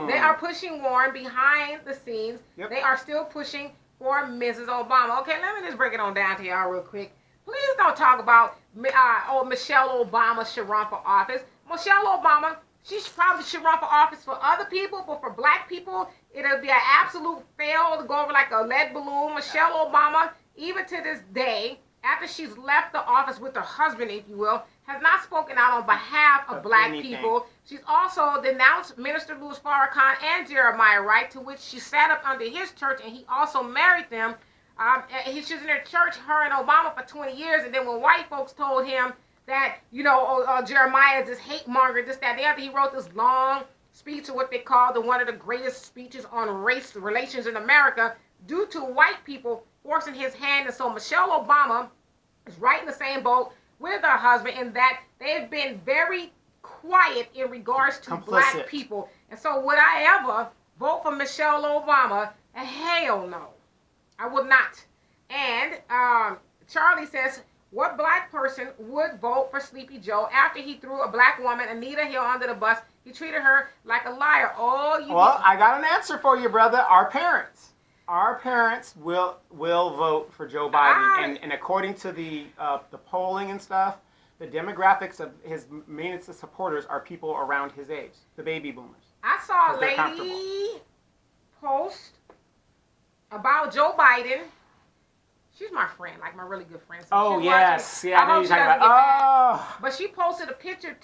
They are pushing Warren behind the scenes. They are still pushing for Mrs. Obama. Okay, let me just break it on down to y'all real quick. Please don't talk about Michelle Obama should run for office. Michelle Obama, she probably should run for office for other people, but for black people, it'll be an absolute fail to go over like a lead balloon. Michelle Obama, even to this day, after she's left the office with her husband, if you will, has not spoken out on behalf of black people. She's also denounced Minister Louis Farrakhan and Jeremiah Wright, to which she sat up under his church, and he also married them. She was in their church, her and Obama, for 20 years, and then when white folks told him that, you know, Jeremiah is this hate monger, this, that, the other, he wrote this long speech, or what they call one of the greatest speeches on race relations in America, due to white people forcing his hand. And so Michelle Obama is right in the same boat with her husband in that they've been very quiet in regards to black people. And so would I ever vote for Michelle Obama? Hell no. I would not. And Charlie says, what black person would vote for Sleepy Joe after he threw a black woman, Anita Hill, under the bus? He treated her like a liar. Well, I got an answer for you, brother. Our parents. Our parents will vote for Joe Biden, and according to the polling and stuff, the demographics of his main supporters are people around his age, the baby boomers. I saw a lady post about Joe Biden. She's my friend, like my really good friend. So yes, I know you're talking about. But she posted a picture,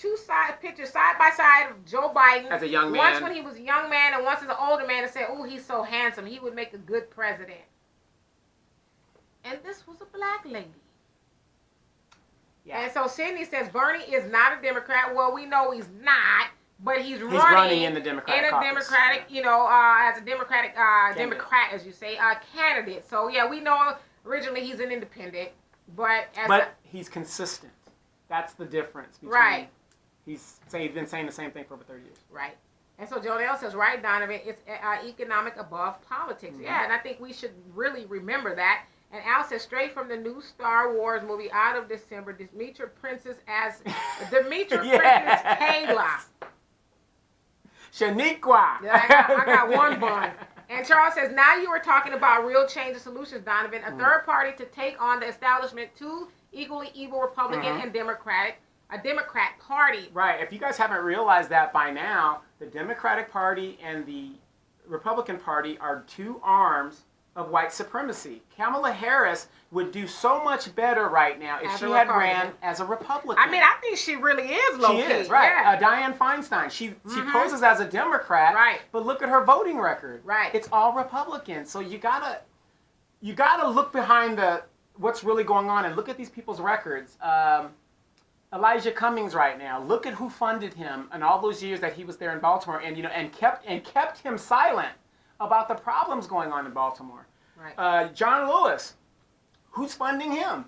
pictures side by side of Joe Biden as a young man. Once when he was a young man, and once as an older man, and said, "Oh, he's so handsome. He would make a good president." And this was a black lady. Yeah. And so Cindy says Bernie is not a Democrat. Well, we know he's not, but he's running in the Democratic Democratic, you know, as a Democratic Democrat, as you say, candidate. So yeah, we know. Originally, he's an independent, but he's consistent. That's the difference. Between, he's been saying the same thing for over 30 years. Right. And so Jonelle says, right, Donovan, it's economic above politics. Mm-hmm. Yeah, and I think we should really remember that. And Al says, straight from the new Star Wars movie out of December, Demetra Princess as Demetra Princess Kayla. Shaniqua. Yeah, I got one bun. And Charles says, now you are talking about real change and solutions, Donovan. A third party to take on the establishment, two equally evil Republican and Democrat Party. Right. If you guys haven't realized that by now, the Democratic Party and the Republican Party are two arms of white supremacy. Kamala Harris would do so much better right now if As she a had Republican. ran as a Republican. I mean, I think she really is low-key. She is, right. Yeah. Dianne Feinstein, she poses as a Democrat, Right. but look at her voting record. Right. It's all Republican. So you gotta look behind what's really going on and look at these people's records. Elijah Cummings right now, look at who funded him and all those years that he was there in Baltimore and kept him silent about the problems going on in Baltimore. Right. John Lewis, who's funding him?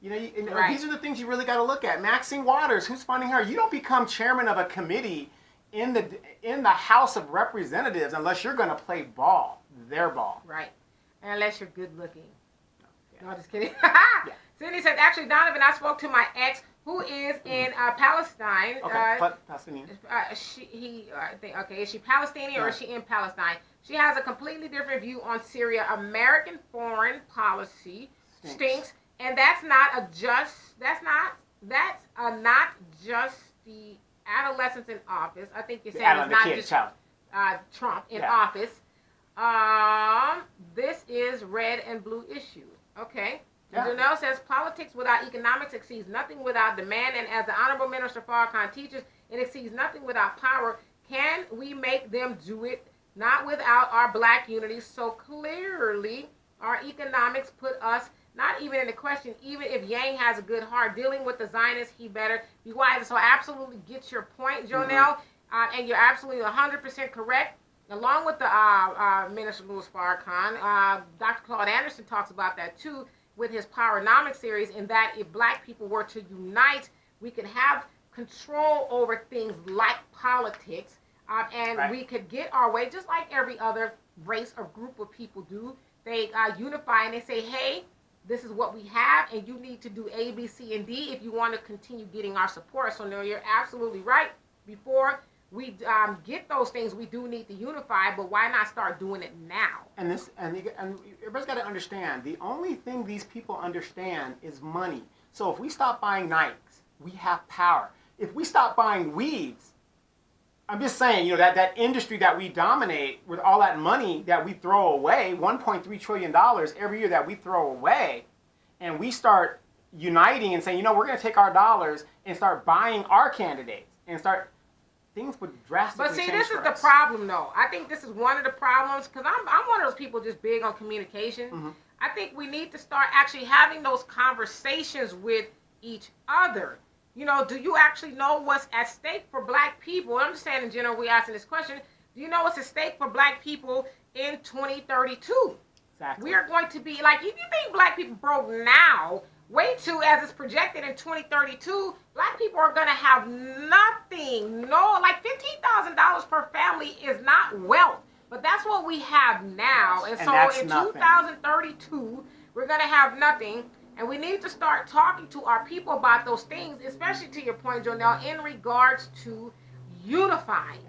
Right. These are the things you really got to look at. Maxine Waters, who's funding her? You don't become chairman of a committee in the House of Representatives unless you're going to play ball, their ball. Right. Unless you're good looking. Yeah. No, just kidding. Yeah. Cindy says, actually, Donovan, I spoke to my ex who is in Palestine. Okay, Palestinian. Is she Palestinian or is she in Palestine? She has a completely different view on Syria. American foreign policy stinks, and that's not just the adolescents in office. I think you're saying it's not just Trump in office. This is red and blue issues. Okay. Yeah. Janelle says, politics without economics exceeds nothing without demand, and as the Honorable Minister Farrakhan teaches, it exceeds nothing without power. Can we make them do it? Not without our black unity. So clearly, our economics put us not even in the question. Even if Yang has a good heart, dealing with the Zionists, he better be wise. So I absolutely get your point, Jonelle, and you're absolutely 100% correct. Along with the Minister Louis Farrakhan, Dr. Claude Anderson talks about that too, with his Powernomics series, in that if black people were to unite, we could have control over things like politics, and we could get our way, just like every other race or group of people do. They unify and they say, hey, this is what we have, and you need to do A, B, C, and D if you want to continue getting our support. So no, you're absolutely right. Before we get those things, we do need to unify, but why not start doing it now? And Everybody's got to understand, the only thing these people understand is money. So if we stop buying Nikes, we have power. If we stop buying weaves, I'm just saying, that industry that we dominate with all that money that we throw away, $1.3 trillion every year that we throw away, and we start uniting and saying, we're going to take our dollars and start buying our candidates and start, things would drastically change. But see, this is for the us. problem, though. I think this is one of the problems, because I'm one of those people just big on communication. Mm-hmm. I think we need to start actually having those conversations with each other. Do you actually know what's at stake for black people? I'm just saying in general, we're asking this question. Do you know what's at stake for black people in 2032? Exactly. We are going to be, like, if you think black people broke now, wait till, as it's projected in 2032, black people are going to have nothing. No, like $15,000 per family is not wealth. But that's what we have now. And so in 2032, we're going to have nothing. And we need to start talking to our people about those things, especially to your point, Jonelle, in regards to unifying.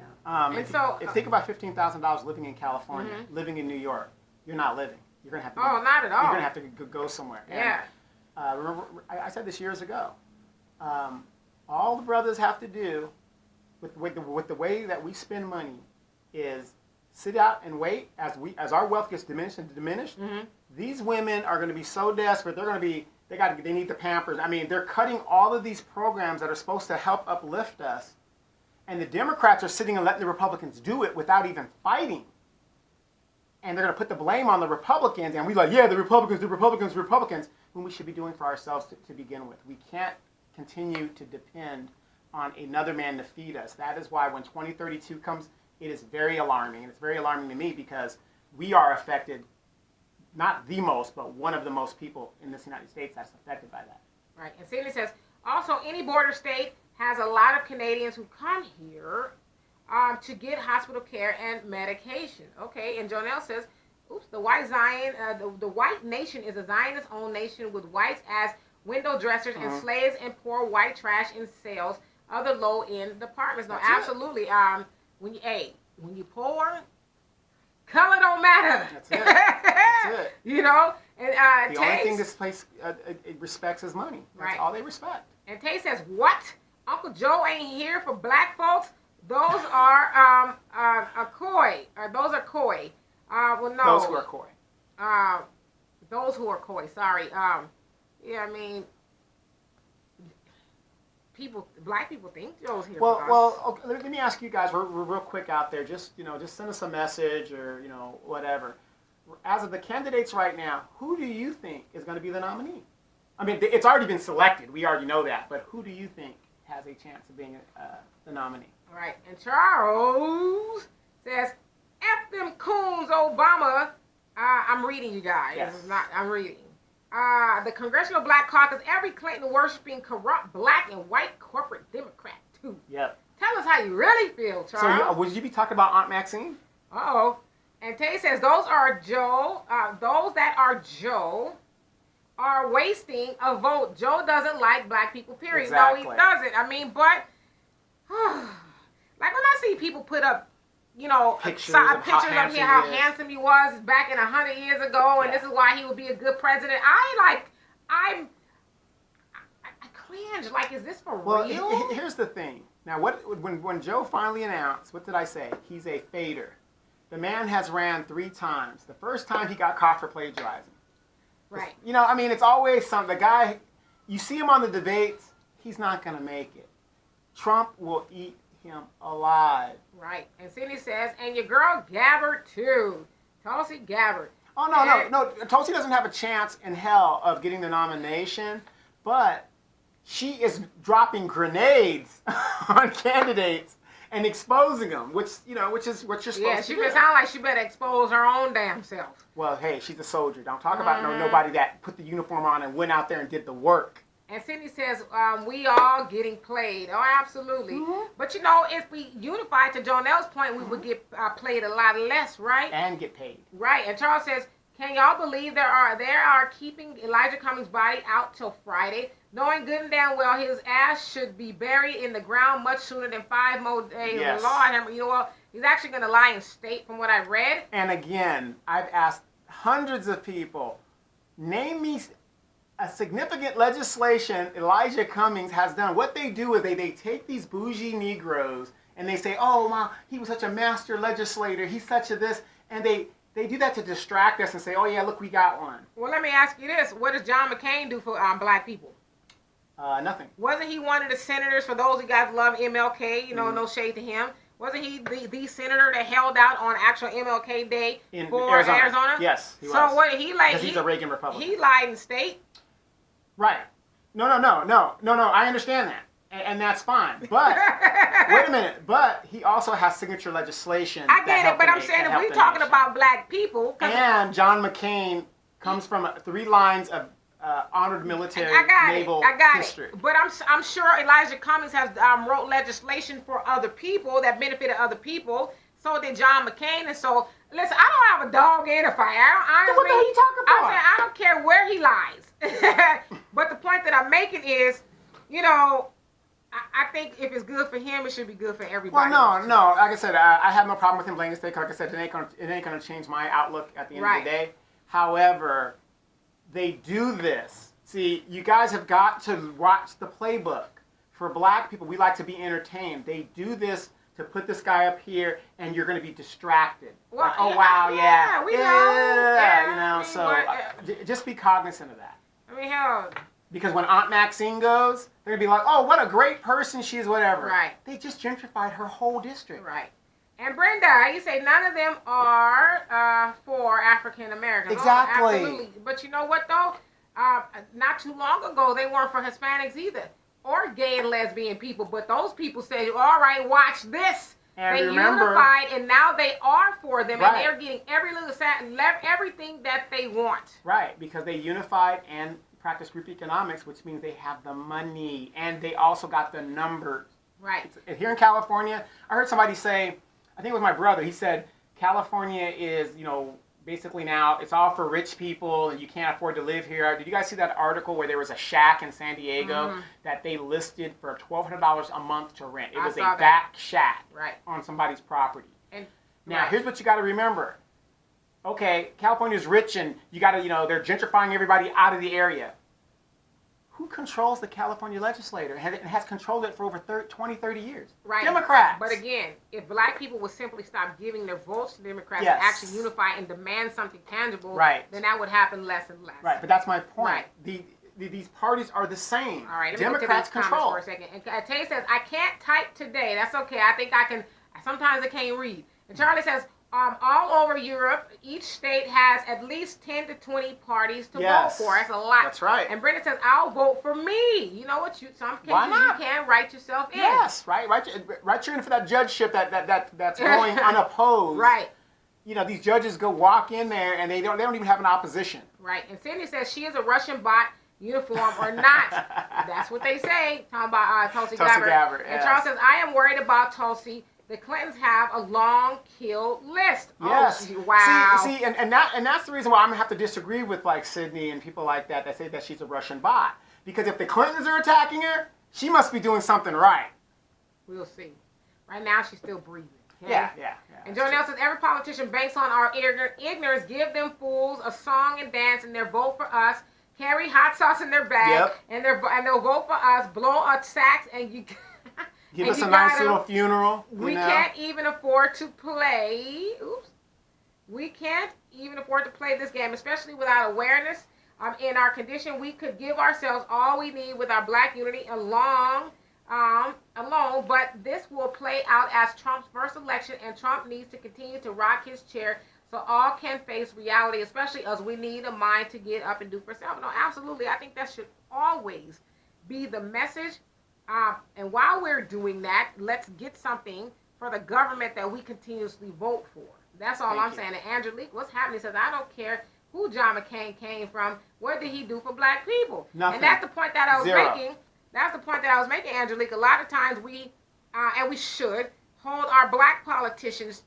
Think about $15,000 living in California, living in New York. You're not living. You're going to have to. Not at all. You're going to have to go somewhere. Yeah. And, remember, I said this years ago. All the brothers have to do with the way that we spend money is sit out and wait as our wealth gets diminished and diminished. These women are going to be so desperate. They need the Pampers. I mean, they're cutting all of these programs that are supposed to help uplift us, and the Democrats are sitting and letting the Republicans do it without even fighting. And they're going to put the blame on the Republicans, and we're like, yeah, the Republicans, when we should be doing for ourselves to begin with. We can't continue to depend on another man to feed us. That is why when 2032 comes, it is very alarming, and it's very alarming to me because we are affected. Not the most, but one of the most people in this United States that's affected by that. Right. And Sidney says, also, any border state has a lot of Canadians who come here to get hospital care and medication. Okay. And Jonelle says, the white the white nation is a Zionist-owned nation with whites as window dressers and slaves and poor white trash in sales, other low-end apartments. No, absolutely. When you poor, color don't matter. That's it. That's it. And the only thing this place it respects is money. That's all they respect. And Tay says, what? Uncle Joe ain't here for black folks? Those are coy. Those are coy. Well, no. Those who are coy. those who are coy. Sorry. Yeah, I mean, black people think Joe's here for us. Well, okay, let me ask you guys. We're real quick out there. Just send us a message or whatever. As of the candidates right now, who do you think is going to be the nominee? I mean, it's already been selected. We already know that. But who do you think has a chance of being the nominee? All right. And Charles says, F them coons, Obama. I'm reading, you guys. Yes. This is not, I'm reading. The Congressional Black Caucus, every Clinton worshiping corrupt black and white corporate Democrat, too. Yep. Tell us how you really feel, Charles. So would you be talking about Aunt Maxine? Uh-oh. And Tay says, those that are Joe are wasting a vote. Joe doesn't like black people, period. Exactly. No, he doesn't. I mean, but, like when I see people put up, pictures of how handsome he was back in 100 years ago, and this is why he would be a good president. I cringe. Like, is this for real? Here's the thing. Now, when Joe finally announced, what did I say? He's a fader. The man has ran 3 times. The first time he got caught for plagiarizing. Right. I mean, it's always the guy, you see him on the debates, he's not going to make it. Trump will eat him alive. Right. And Cindy says, and your girl Gabbard, too. Tulsi Gabbard. Oh, no. Tulsi doesn't have a chance in hell of getting the nomination, but she is dropping grenades on candidates and exposing them, which is what you're supposed to do. Yeah, she sound like she better expose her own damn self. Well, hey, she's a soldier. Don't talk about nobody that put the uniform on and went out there and did the work. And Cindy says, we all getting played. Oh, absolutely. Mm-hmm. But, if we unified, to Jonelle's point, we would get played a lot less, right? And get paid. Right. And Charles says, can y'all believe they are keeping Elijah Cummings' body out till Friday, knowing good and damn well his ass should be buried in the ground much sooner than 5 more days. Yes. Lord, he's actually going to lie in state from what I read. And again, I've asked hundreds of people, name me a significant legislation Elijah Cummings has done. What they do is they take these bougie Negroes and they say, oh, wow, he was such a master legislator. He's such a this. And they do that to distract us and say, oh, yeah, look, we got one. Well, let me ask you this. What does John McCain do for black people? Nothing. Wasn't he one of the senators, for those you guys love MLK, no shade to him? Wasn't he the senator that held out on actual MLK Day for Arizona? Yes, he was. So what, he lied? Because he's a Reagan Republican. He lied in state? Right. No, I understand that. And that's fine. But, wait a minute. But he also has signature legislation. I get it, but I'm saying if we're talking about black people. And John McCain comes from 3 lines of honored military naval history. But I'm sure Elijah Cummings has wrote legislation for other people that benefited other people. So did John McCain. And so, listen, I don't have a dog in a fight. What the hell are you talking about? I'm saying I don't care where he lies. But the point that I'm making is, I think if it's good for him, it should be good for everybody. Well, no. Like I said, I have no problem with him playing the state. Like I said, it ain't gonna change my outlook at the end of the day. However, they do this. See, you guys have got to watch the playbook. For black people, we like to be entertained. They do this to put this guy up here, and you're going to be distracted. Well, like, oh, wow, yeah. We know. Just be cognizant of that. I mean, hell. Because when Aunt Maxine goes, they're going to be like, oh, what a great person she is, whatever. Right. They just gentrified her whole district. Right. And Brenda, you say none of them are for African Americans. Exactly. Oh, absolutely. But you know what, though? Not too long ago, they weren't for Hispanics either, or gay and lesbian people. But those people say, all right, watch this. And they unified, and now they are for them, and they're getting everything that they want. Right, because they unified and practice group economics, which means they have the money, and they also got the numbers. Right. Here in California, I heard somebody say, I think it was my brother, he said, California is, basically now it's all for rich people and you can't afford to live here. Did you guys see that article where there was a shack in San Diego that they listed for $1,200 a month to rent? It was a back shack on somebody's property. And now here's what you got to remember. Okay, California's rich and you got to, they're gentrifying everybody out of the area. who controls the California legislature and has controlled it for over 20, 30 years? Right. Democrats. But again, if black people would simply stop giving their votes to Democrats Yes. and actually unify and demand something tangible, Right. then that would happen less and less. Right, but that's my point. Right. These parties are the same. All right, let me Democrats get to these control. comments for a second. And Tay says, I can't type today. That's okay. I think I can. Sometimes I can't read. And Charlie says, all over Europe, each state has at least 10 to 20 parties to vote for. That's a lot. That's right. And Brenda says, I'll vote for me. You know what? Some cases you can write yourself in. Yes, right. Write you in for that judgeship that's going unopposed. Right. You know, these judges walk in there and they don't even have an opposition. Right. And Cindy says she is a Russian bot, uniform or not. That's what they say. Talking about Tulsi Gabbard. And yes. Charles says, I am worried about Tulsi. The Clintons have a long kill list. Yes. Oh, wow. See, and that's the reason why I'm gonna have to disagree with like Sydney and people like that say that she's a Russian bot. Because if the Clintons are attacking her, she must be doing something right. We'll see. Right now, she's still breathing. Okay? Yeah. And Joe Nelson says, every politician banks on our ignorance. Give them fools a song and dance and their vote for us. Carry hot sauce in their bag and they'll vote for us. Blow a sax and you. Give us a nice little funeral. We can't even afford to play. We can't even afford to play this game, especially without awareness. In our condition, we could give ourselves all we need with our black unity alone. But this will play out as Trump's first election, and Trump needs to continue to rock his chair so all can face reality, especially us. We need a mind to get up and do for self. No, absolutely. I think that should always be the message. And while we're doing that, let's get something for the government that we continuously vote for. That's all I'm saying. And Angelique, what's happening? Says, I don't care who John McCain came from. What did he do for black people? Nothing. And that's the point that I was Zero. making. That's the point that I was making, Angelique. A lot of times we, and we should, hold our black politicians'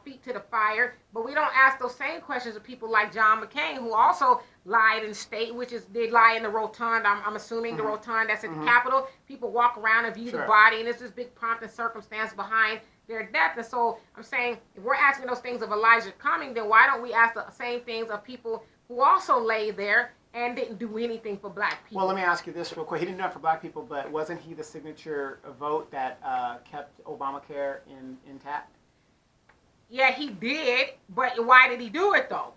feet to the fire, but we don't ask those same questions of people like John McCain, who also lied in state, they lie in the rotund. I'm assuming the rotund that's at the Capitol. People walk around and view the body, and there's this big prompt and circumstance behind their death. And so I'm saying, if we're asking those things of Elijah Cumming, then why don't we ask the same things of people who also lay there and didn't do anything for black people? Well, let me ask you this real quick. He didn't do it for black people, but wasn't he the signature vote that kept Obamacare intact? Yeah, he did, but why did he do it, though?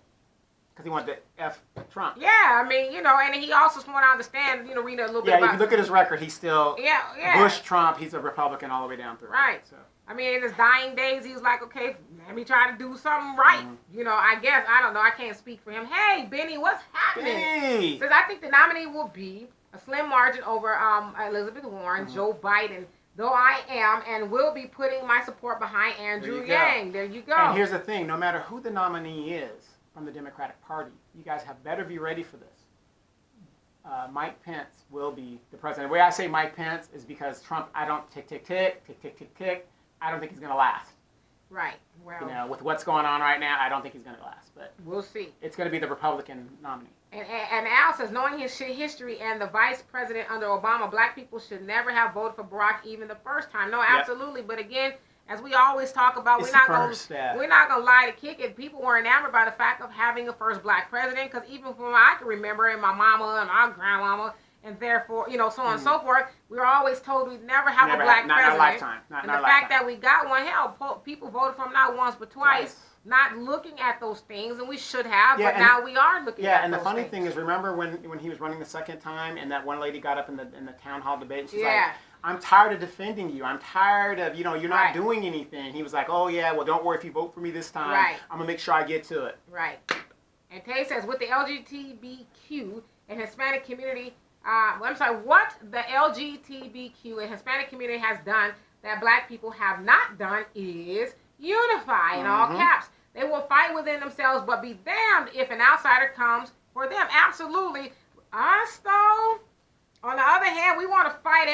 Because he wanted to F Trump. Yeah, I mean, and he also, from what I understand, reading a little bit about... Yeah, if you look at his record, he's still... Yeah. Bush, Trump, he's a Republican all the way down through. Right. So. I mean, in his dying days, he was like, okay, let me try to do something right. I guess, I don't know, I can't speak for him. Hey, Benny, what's happening? Hey! Says, I think the nominee will be a slim margin over Elizabeth Warren, Joe Biden, though I am and will be putting my support behind Andrew Yang. There you go. And here's the thing, no matter who the nominee is from the Democratic Party, you guys better be ready for this. Mike Pence will be the president. The way I say Mike Pence is because Trump, I don't tick. I don't think he's going to last. Right. Well, with what's going on right now, I don't think he's going to last. But we'll see. It's going to be the Republican nominee. And Al says, knowing his history and the vice president under Obama, black people should never have voted for Barack even the first time. No, absolutely. But again, as we always talk about, we're not going to lie to kick it. People were enamored by the fact of having a first black president, because even from what I can remember, and my mama and my grandmama, and therefore, so on and so forth, we were always told we'd never have a black president. Not in our lifetime. And the fact that we got one, people voted for him not once but twice, not looking at those things, and we should have, but now we are looking at those things. Yeah, and the funny thing is, remember when he was running the second time, and that one lady got up in the town hall debate, and she's like, I'm tired of defending you. I'm tired of, you're not doing anything. He was like, oh yeah, well don't worry if you vote for me this time. I'm going to make sure I get to it. Right. And Tay says, with the LGBTQ and Hispanic community, what the LGBTQ and Hispanic community has done that black people have not done is unify, in all caps. They will fight within themselves, but be damned if an outsider comes for them. Absolutely. Us, though, on the other hand, we want to fight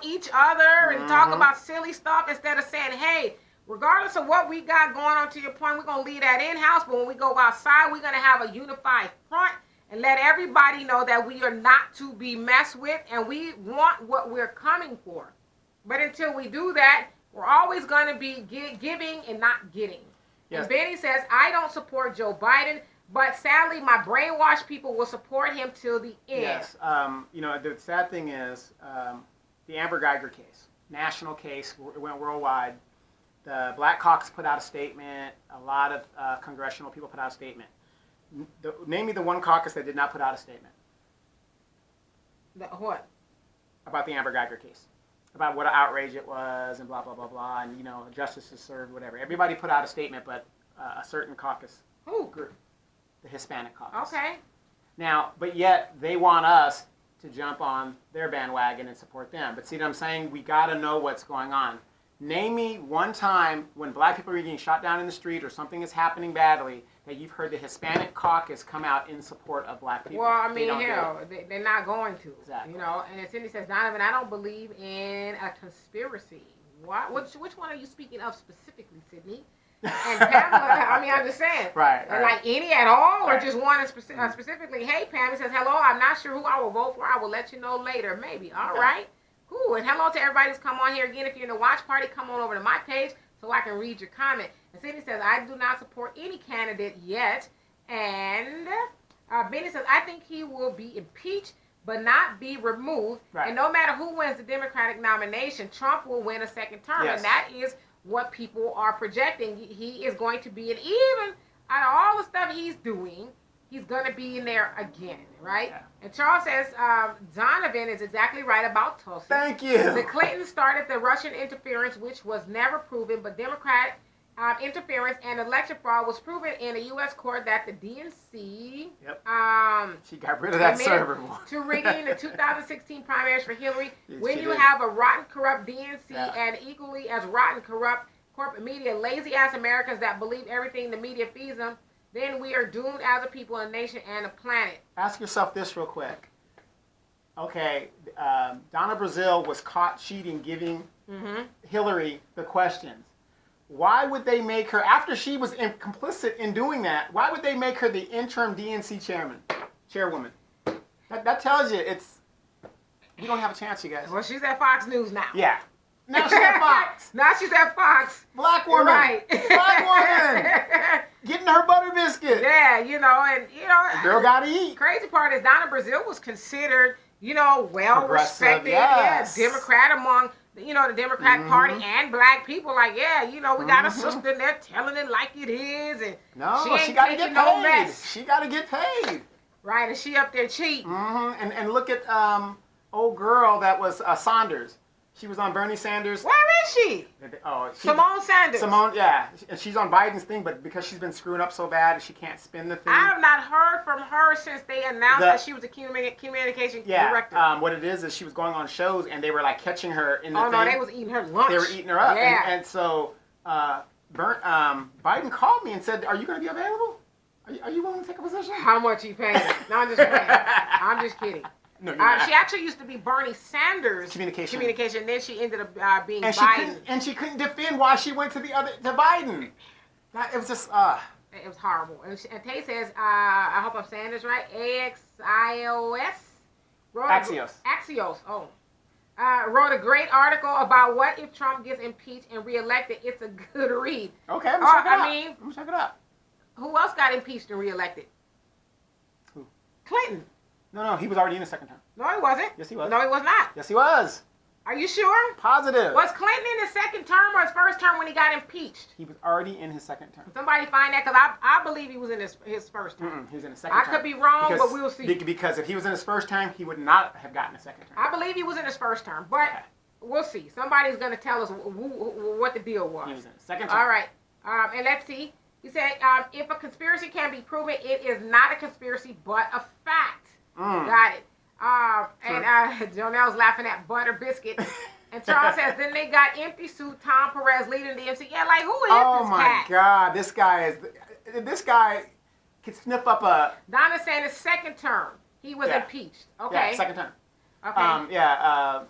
each other and talk about silly stuff instead of saying, hey, regardless of what we got going on, to your point, we're going to leave that in-house, but when we go outside, we're going to have a unified front and let everybody know that we are not to be messed with, and we want what we're coming for. But until we do that, we're always going to be giving and not getting. Yes. And Benny says, I don't support Joe Biden, But sadly, my brainwashed people will support him till the end. Yes. The sad thing is the Amber Geiger case, national case, went worldwide. The Black Caucus put out a statement. A lot of congressional people put out a statement. Name me the one caucus that did not put out a statement. What? About the Amber Geiger case. About what an outrage it was and blah, blah, blah, blah. And, justice is served, whatever. Everybody put out a statement, but a certain caucus group. The Hispanic caucus. Okay. Now, but yet they want us to jump on their bandwagon and support them. But see what I'm saying? We got to know what's going on. Name me one time when black people are getting shot down in the street or something is happening badly that you've heard the Hispanic caucus come out in support of black people. Well, I mean, hell, they're not going to. Exactly. And Cindy says, Donovan, I don't believe in a conspiracy. What? Which one are you speaking of specifically, Sydney? And Pamela, I mean, I'm just saying. Right. Like any at all, right. or just one specifically? Hey, Pam, he says, hello, I'm not sure who I will vote for. I will let you know later, maybe. All right. Cool. And hello to everybody who's come on here. Again, if you're in the watch party, come on over to my page so I can read your comment. And Cindy says, I do not support any candidate yet. And Benny says, I think he will be impeached but not be removed. Right. And no matter who wins the Democratic nomination, Trump will win a second term. Yes. And that is what people are projecting. He is going to be, and even out of all the stuff he's doing, he's going to be in there again, right? Yeah. And Charles says, Donovan is exactly right about Tulsi. Thank you. The Clintons started the Russian interference, which was never proven, but Democratic interference and election fraud was proven in a U.S. court that the DNC she got rid of that server. To rigging the 2016 primaries for Hillary. When you have a rotten, corrupt DNC and equally as rotten, corrupt corporate media, lazy-ass Americans that believe everything the media feeds them, then we are doomed as a people, a nation, and a planet. Ask yourself this real quick. Okay, Donna Brazile was caught cheating, giving Hillary the questions. Why would they make her, after she was complicit in doing that, why would they make her the interim DNC chairwoman? That tells you we don't have a chance, you guys. Well, she's at Fox News now. Yeah. Now she's at Fox. Now she's at Fox. Black woman. Right. Black woman. Getting her butter biscuit. Yeah, The girl got to eat. Crazy part is Donna Brazile was considered, well-respected, Democrat among the Democratic Party and black people. Like, we got a sister and they're telling it like it is. And she got to get paid. She got to get paid. Right, and she up there cheating. And look at old girl that was Saunders. She was on Bernie Sanders. Where is she? Simone Sanders. Simone, yeah. She's on Biden's thing, but because she's been screwing up so bad, she can't spin the thing. I have not heard from her since they announced that she was a communication director. What it is she was going on shows, and they were like catching her in the thing. Oh, no, they was eating her lunch. They were eating her up. Yeah. And so Biden called me and said, are you going to be available? Are you willing to take a position? How much he paying? No, I'm just kidding. I'm just kidding. No, she actually used to be Bernie Sanders communication. Then she ended up being Biden. She couldn't defend why she went to Biden. It was just it was horrible. And Tay says, I hope I'm saying this right. Axios. Axios. Oh. Wrote a great article about what if Trump gets impeached and reelected. It's a good read. Okay, I'm gonna check it out. Who else got impeached and reelected? Who? Clinton. No, he was already in his second term. No, he wasn't. Yes, he was. No, he was not. Yes, he was. Are you sure? Positive. Was Clinton in his second term or his first term when he got impeached? He was already in his second term. Somebody find that, because I believe he was in his first term. He was in his second term. I could be wrong, but we'll see. Because if he was in his first term, he would not have gotten a second term. I believe he was in his first term, but we'll see. Somebody's going to tell us what the deal was. He was in his second term. All right. And let's see. He said, if a conspiracy can be proven, it is not a conspiracy, but a fact. Got it. And Jonelle's laughing at butter biscuit. And Charles says, then they got empty suit Tom Perez leading the MC. Yeah, like, who is this cat? Oh, my God. This guy can sniff up a... Donna's saying his second term. He was impeached. Okay. Yeah, second term. Okay.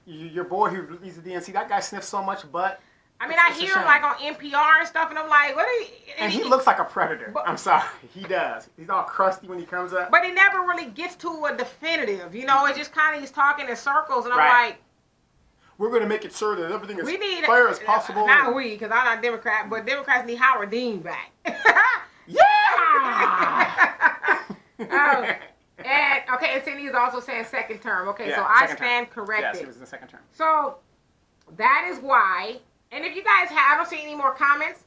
Your boy who leads the DNC, that guy sniffs so much butt. I mean, I hear him like on NPR and stuff, and I'm like, what are you? And he looks like a predator. I'm sorry. He does. He's all crusty when he comes up. But he never really gets to a definitive. It just kind of, he's talking in circles, and I'm like, we're going to make it sure that everything is fair as possible. Not we, because I'm not a Democrat, but Democrats need Howard Dean back. Yeah! And okay, and Cindy is also saying second term. Okay, Yeah, so I second stand term. corrected. Yes, it was the second term. So that is why. And if you guys have, I don't see any more comments.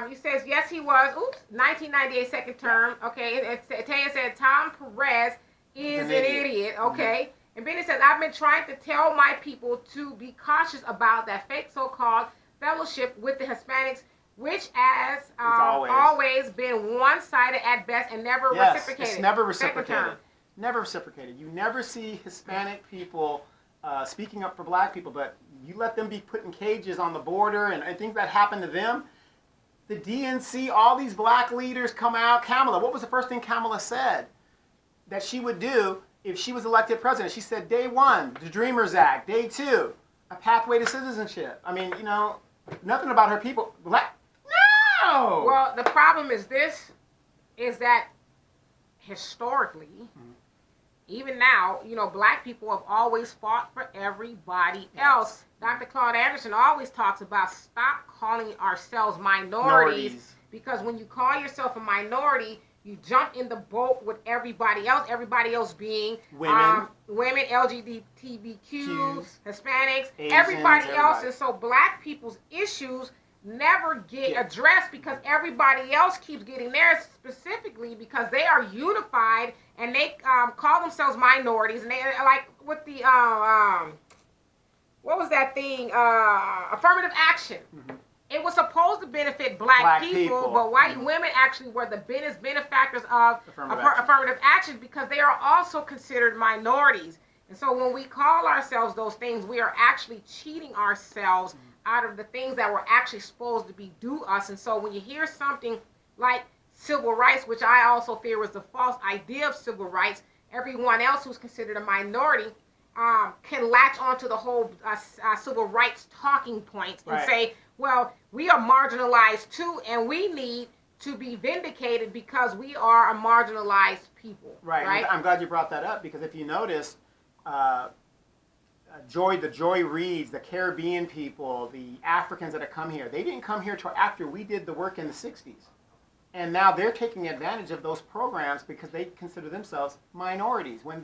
He says yes, he was. Oops, 1998 second term. Okay, and Taya said Tom Perez is an idiot. Okay. Mm-hmm. And Benny says, I've been trying to tell my people to be cautious about that fake so-called fellowship with the Hispanics, which has always been one-sided at best and never reciprocated. It's never reciprocated. Never reciprocated. You never see Hispanic people speaking up for black people, but you let them be put in cages on the border and things that happen to them. The DNC, all these black leaders come out. Kamala, what was the first thing Kamala said that she would do if she was elected president? She said, day one, the Dreamers Act. Day two, a pathway to citizenship. I mean, you know, nothing about her people. Black. No! Well, the problem is this, is that historically, even now, you know, black people have always fought for everybody else. Dr. Claude Anderson always talks about stop calling ourselves minorities. Because when you call yourself a minority, you jump in the boat with everybody else being women, LGBTQ, Hispanics, Asians, everybody else. And so black people's issues never get addressed because everybody else keeps getting theirs, specifically because they are unified and they call themselves minorities. And they like with the what was that thing? Affirmative action. Mm-hmm. It was supposed to benefit black people, but white women actually were the biggest benefactors of affirmative action because they are also considered minorities. And so when we call ourselves those things, we are actually cheating ourselves out of the things that were actually supposed to be due us. And so when you hear something like civil rights, which I also fear was the false idea of civil rights, everyone else who's considered a minority can latch onto the whole civil rights talking points and say, well, we are marginalized too, and we need to be vindicated because we are a marginalized people. Right? I'm glad you brought that up because if you notice, the Joy Reids, the Caribbean people, the Africans that have come here, they didn't come here till after we did the work in the 60s. And now they're taking advantage of those programs because they consider themselves minorities when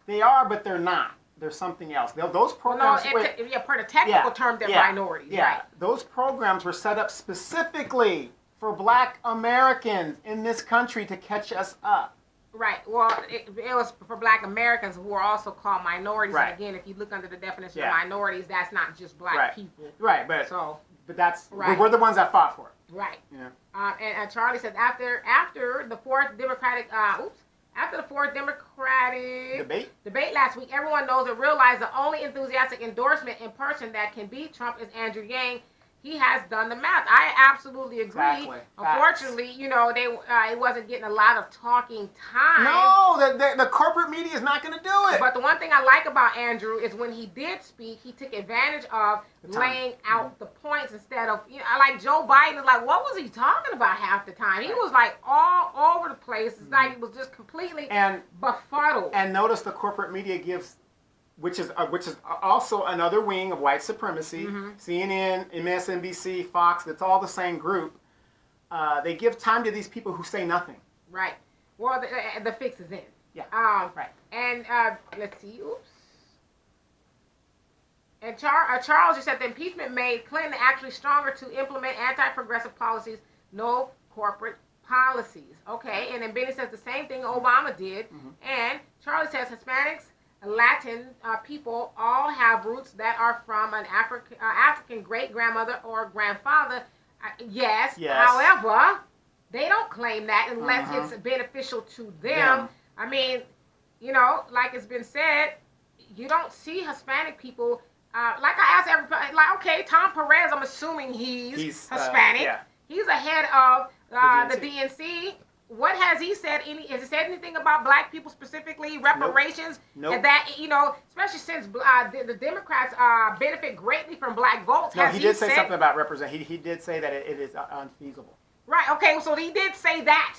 they are, but they're not. They're something else. Those programs... per the technical term, they're minorities. Yeah, right. Those programs were set up specifically for black Americans in this country to catch us up. Right. Well, it was for black Americans who are also called minorities. Right. And again, if you look under the definition of minorities, that's not just black people. Right, but that's... We're the ones that fought for it. Right. Yeah. And Charlie says after the fourth Democratic... After the fourth Democratic debate last week, everyone knows and realized the only enthusiastic endorsement in person that can beat Trump is Andrew Yang. He has done the math. I absolutely agree. Exactly. Unfortunately, you know, it wasn't getting a lot of talking time. No, the corporate media is not going to do it. But the one thing I like about Andrew is when he did speak, he took advantage of laying out the points instead of, you know, like Joe Biden is like, what was he talking about half the time? He was like all over the place. It's like he was just completely befuddled. And notice the corporate media gives... Which is also another wing of white supremacy. CNN, MSNBC, Fox, it's all the same group. They give time to these people who say nothing. Right. Well, the fix is in. Yeah. Right. And let's see. Oops. And Charles just said the impeachment made Clinton actually stronger to implement anti-progressive policies, no corporate policies. Okay. And then Benny says the same thing Obama did. And Charlie says Hispanics, Latin people all have roots that are from an African great-grandmother or grandfather. Yes. However, they don't claim that unless it's beneficial to them. I mean, you know, like it's been said, you don't see Hispanic people. Like I asked everybody, like, okay, Tom Perez, I'm assuming he's Hispanic. He's ahead of the DNC. What has he said? Has he said anything about black people specifically, reparations? Nope. And that, you know, especially since the Democrats benefit greatly from black votes. No, he did say something about representation. He did say that it is unfeasible. Right. Okay. So he did say that.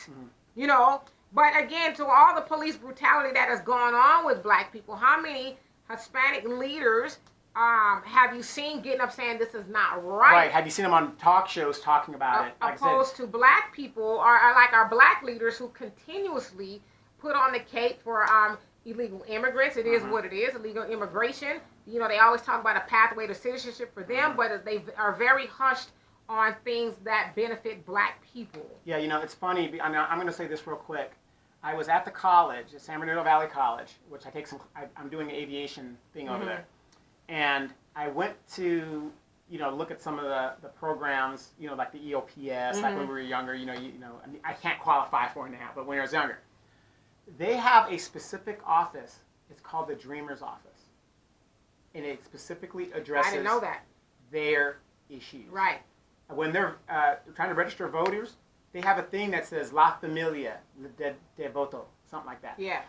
You know, but again, to all the police brutality that has gone on with black people, how many Hispanic leaders have you seen getting up saying this is not right? Right. Have you seen them on talk shows talking about it? Like Opposed to black people, or like our black leaders who continuously put on the cape for illegal immigrants. It is what it is, illegal immigration. You know, they always talk about a pathway to citizenship for them, but they are very hushed on things that benefit black people. Yeah, you know, it's funny. I'm going to say this real quick. I was at the college, at San Bernardino Valley College, which I'm doing an aviation thing over there. And I went to, you know, look at some of the programs, you know, like the EOPS, like when we were younger, you know, I mean, I can't qualify for it now, but when I was younger. They have a specific office. It's called the Dreamer's Office. And it specifically addresses I didn't know that. their issues. Right. When they're trying to register voters, they have a thing that says La Familia de Voto, something like that. Yeah.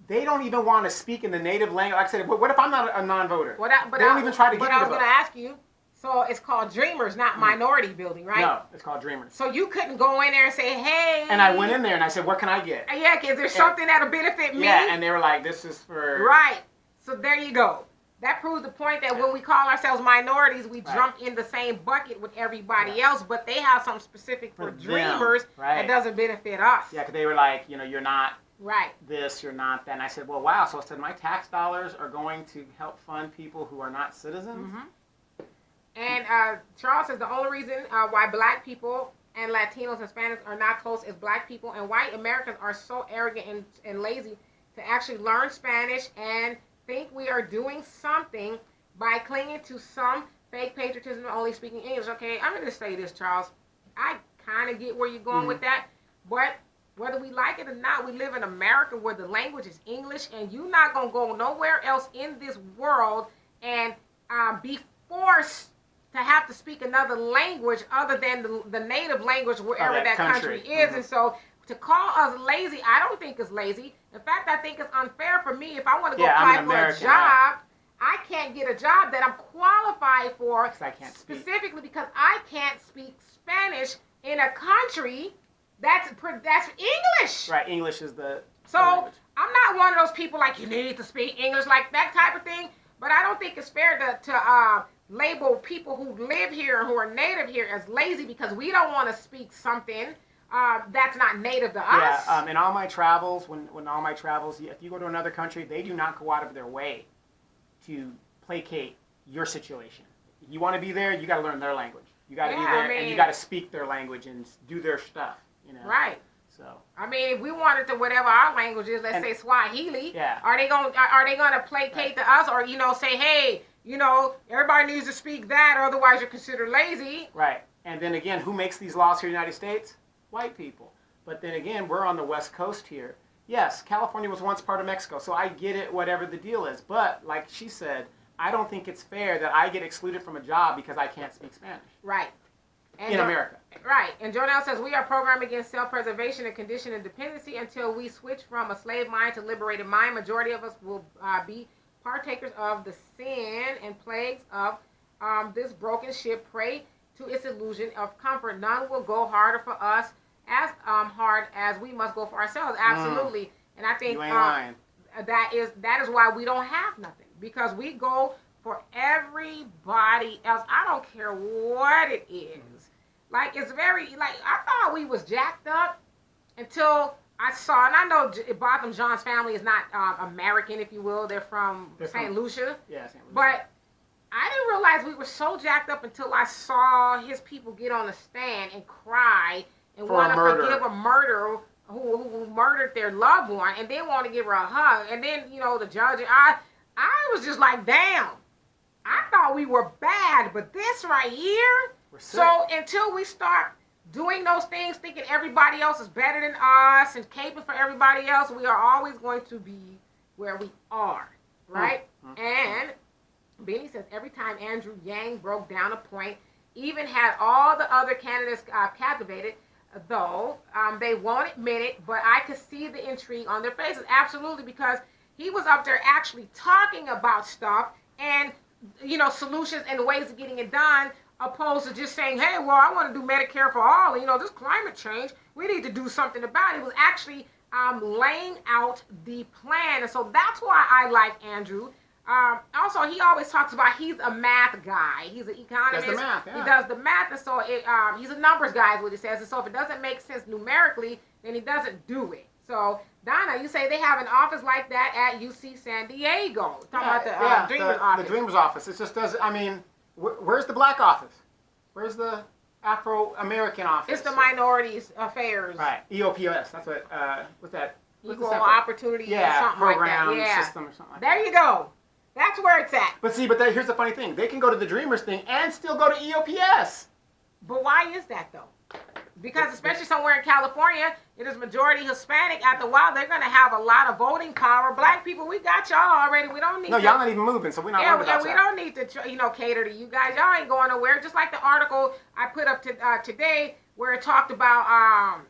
They don't even want to speak in the native language. Like I said, what if I'm not a non-voter? They don't even try to get But me I to was vote. going to ask you, so it's called Dreamers, not Minority Building, right? No, it's called Dreamers. So you couldn't go in there and say, hey. And I went in there and I said, what can I get? Yeah, is there something that'll benefit me? Yeah, and they were like, this is for... Right. So there you go. That proves the point that when we call ourselves minorities, we jump in the same bucket with everybody else, but they have something specific for them, dreamers that doesn't benefit us. Yeah, because they were like, you know, you're not right. this, you're not that. And I said, well, wow. So I said, my tax dollars are going to help fund people who are not citizens? And Charles says the only reason why black people and Latinos and Hispanics are not close as black people, and white Americans are so arrogant and lazy to actually learn Spanish and think we are doing something by clinging to some fake patriotism and only speaking English. Okay, I'm going to say this, Charles. I kind of get where you're going with that, but whether we like it or not, we live in America where the language is English, and you're not going to go nowhere else in this world and be forced to have to speak another language other than the native language wherever that country is. And so to call us lazy, I don't think it's lazy. In fact, I think it's unfair for me if I want to go apply for a job. I can't get a job that I'm qualified for specifically because I can't speak Spanish in a country that's English. Right, English is the language. I'm not one of those people like you need to speak English, like that type of thing. But I don't think it's fair to label people who live here and who are native here as lazy because we don't want to speak something that's not native to us. Yeah, in all my travels, if you go to another country, they do not go out of their way to placate your situation. You want to be there, you got to learn their language. You got to be there, and you got to speak their language and do their stuff. You know. Right. So. I mean, if we wanted to whatever our language is, let's say Swahili. Yeah. Are they gonna placate to us, or say, hey, everybody needs to speak that, otherwise you're considered lazy. Right. And then again, who makes these laws here in the United States? White people. But then again, we're on the West Coast here. Yes, California was once part of Mexico, so I get it, whatever the deal is. But like she said, I don't think it's fair that I get excluded from a job because I can't speak Spanish. Right. In America. Right. And Jonelle says, we are programmed against self-preservation and conditioned dependency until we switch from a slave mind to liberated mind. Majority of us will be partakers of the sin and plagues of this broken ship, prey to its illusion of comfort. None will go harder for us as hard as we must go for ourselves. Absolutely. And I think you ain't lying. that is why we don't have nothing, because we go for everybody else. I don't care what it is. Like, it's very, I thought we was jacked up until I saw, and I know Botham Jean's family is not American, if you will. They're from St. Lucia. Yeah, St. Lucia. But I didn't realize we were so jacked up until I saw his people get on the stand and cry and want to forgive a murderer who murdered their loved one, and then want to give her a hug. And then, the judge, I was just like, damn. I thought we were bad, but this right here. So until we start doing those things, thinking everybody else is better than us and caping for everybody else, we are always going to be where we are, right? And Benny says every time Andrew Yang broke down a point, even had all the other candidates captivated, though they won't admit it, but I could see the intrigue on their faces. Absolutely, because he was up there actually talking about stuff and solutions and ways of getting it done, opposed to just saying, hey, well, I want to do Medicare for all. This climate change, we need to do something about it. It was actually laying out the plan. And so that's why I like Andrew. Also, he always talks about he's a math guy. He's an economist. Does the math, yeah. He does the math, and so he's a numbers guy is what he says. And so if it doesn't make sense numerically, then he doesn't do it. So, Donna, you say they have an office like that at UC San Diego. Talking about the Dreamers office. The Dreamers office. It just does. I mean, where's the black office? Where's the Afro-American office? It's the Minorities Affairs. Right. EOPS. That's what. What's that? Equal Opportunity. Something program like that. Yeah. System or something like there that. You go. That's where it's at. But see, here's the funny thing. They can go to the Dreamers thing and still go to EOPS. But why is that, though? Because especially somewhere in California, it is majority Hispanic. After a while, they're going to have a lot of voting power. Black people, we got y'all already. We don't need No, y'all not even moving, so we're not worried about that. We don't need to, cater to you guys. Y'all ain't going nowhere. Just like the article I put up today where it talked about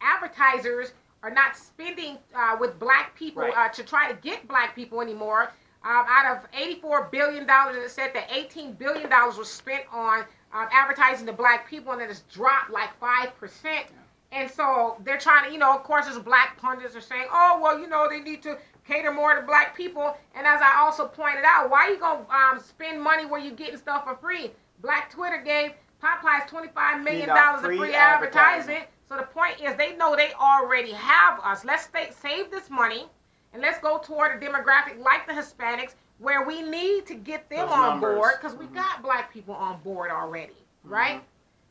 advertisers are not spending with black people to try to get black people anymore. Out of $84 billion, it said that $18 billion was spent on advertising to black people, and it has dropped like 5%. Yeah. And so they're trying to, of course, there's black pundits are saying, oh, well, they need to cater more to black people. And as I also pointed out, why are you going to spend money where you're getting stuff for free? Black Twitter gave Popeyes $25 million of free advertising. So the point is they know they already have us. Let's save this money. And let's go toward a demographic like the Hispanics where we need to get them on board because we got black people on board already, right?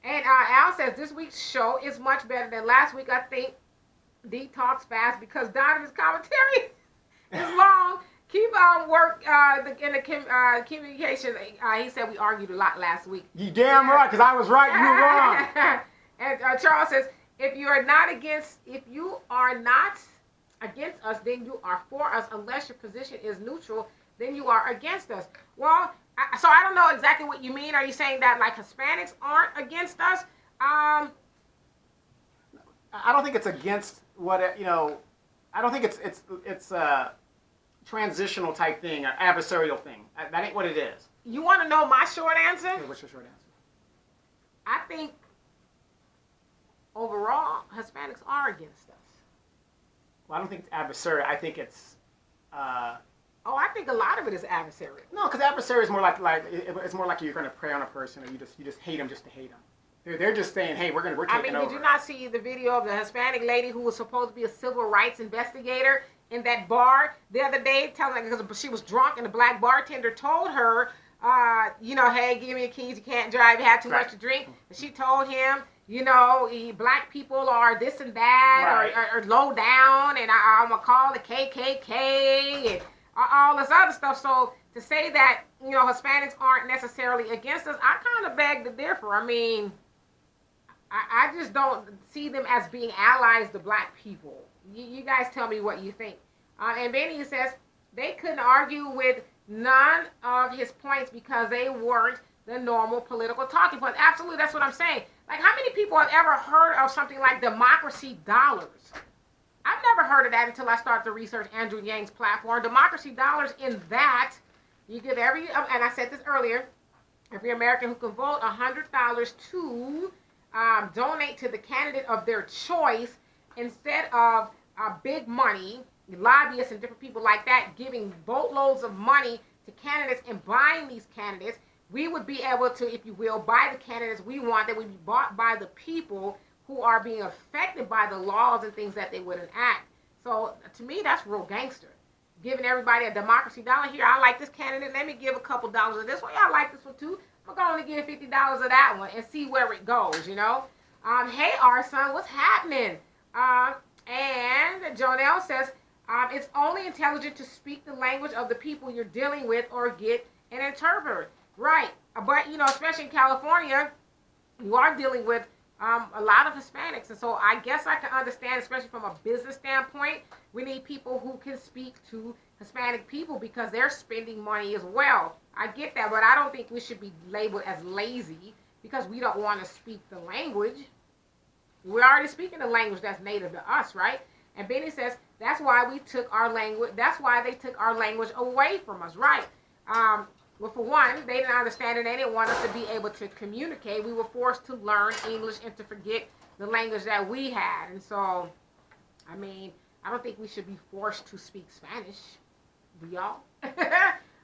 And Al says this week's show is much better than last week. I think D talks fast because Donovan's commentary is long. Keep on work in the communication. He said we argued a lot last week. You damn right, because I was right, you were wrong. And Charles says, if you are not against us, then you are for us. Unless your position is neutral, then you are against us. Well, so I don't know exactly what you mean. Are you saying that like Hispanics aren't against us? I don't think it's against what I don't think it's a transitional type thing, an adversarial thing. That ain't what it is. You want to know my short answer? Okay, what's your short answer? I think overall Hispanics are against us. Well, I don't think it's adversarial. I think it's. I think a lot of it is adversarial. No, because adversary is more like it's more like you're going to prey on a person, or you just hate them just to hate them. They're just saying, hey, we're taking over. Did you not see the video of the Hispanic lady who was supposed to be a civil rights investigator in that bar the other day, telling because she was drunk and the black bartender told her, hey, give me your keys, you can't drive, you have too much to drink, and she told him. Black people are this and that, or low down, and I'm going to call the KKK, and all this other stuff. So to say that, Hispanics aren't necessarily against us, I kind of beg to differ. I mean, I just don't see them as being allies to black people. You guys tell me what you think. And Benny says they couldn't argue with none of his points because they weren't the normal political talking points. Absolutely, that's what I'm saying. Like, how many people have ever heard of something like democracy dollars? I've never heard of that until I started to research Andrew Yang's platform. Democracy dollars, in that, you give and I said this earlier, every American who can vote $100 to donate to the candidate of their choice instead of big money, lobbyists and different people like that giving boatloads of money to candidates and buying these candidates. We would be able to, if you will, buy the candidates we want that would be bought by the people who are being affected by the laws and things that they would enact. So to me, that's real gangster. Giving everybody a democracy dollar. Here, I like this candidate. Let me give a couple dollars of this one. Yeah, I like this one too. I'm going to give $50 of that one and see where it goes, Hey, Arson, what's happening? And Jonelle says, it's only intelligent to speak the language of the people you're dealing with or get an interpreter. Right, but especially in California, you are dealing with a lot of Hispanics, and so I guess I can understand, especially from a business standpoint, we need people who can speak to Hispanic people because they're spending money as well. I get that, but I don't think we should be labeled as lazy because we don't want to speak the language. We're already speaking the language that's native to us, right? And Benny says that's why we took our language. That's why they took our language away from us, right? Well, for one, they didn't understand it. They didn't want us to be able to communicate. We were forced to learn English and to forget the language that we had. And so, I mean, I don't think we should be forced to speak Spanish. Do y'all?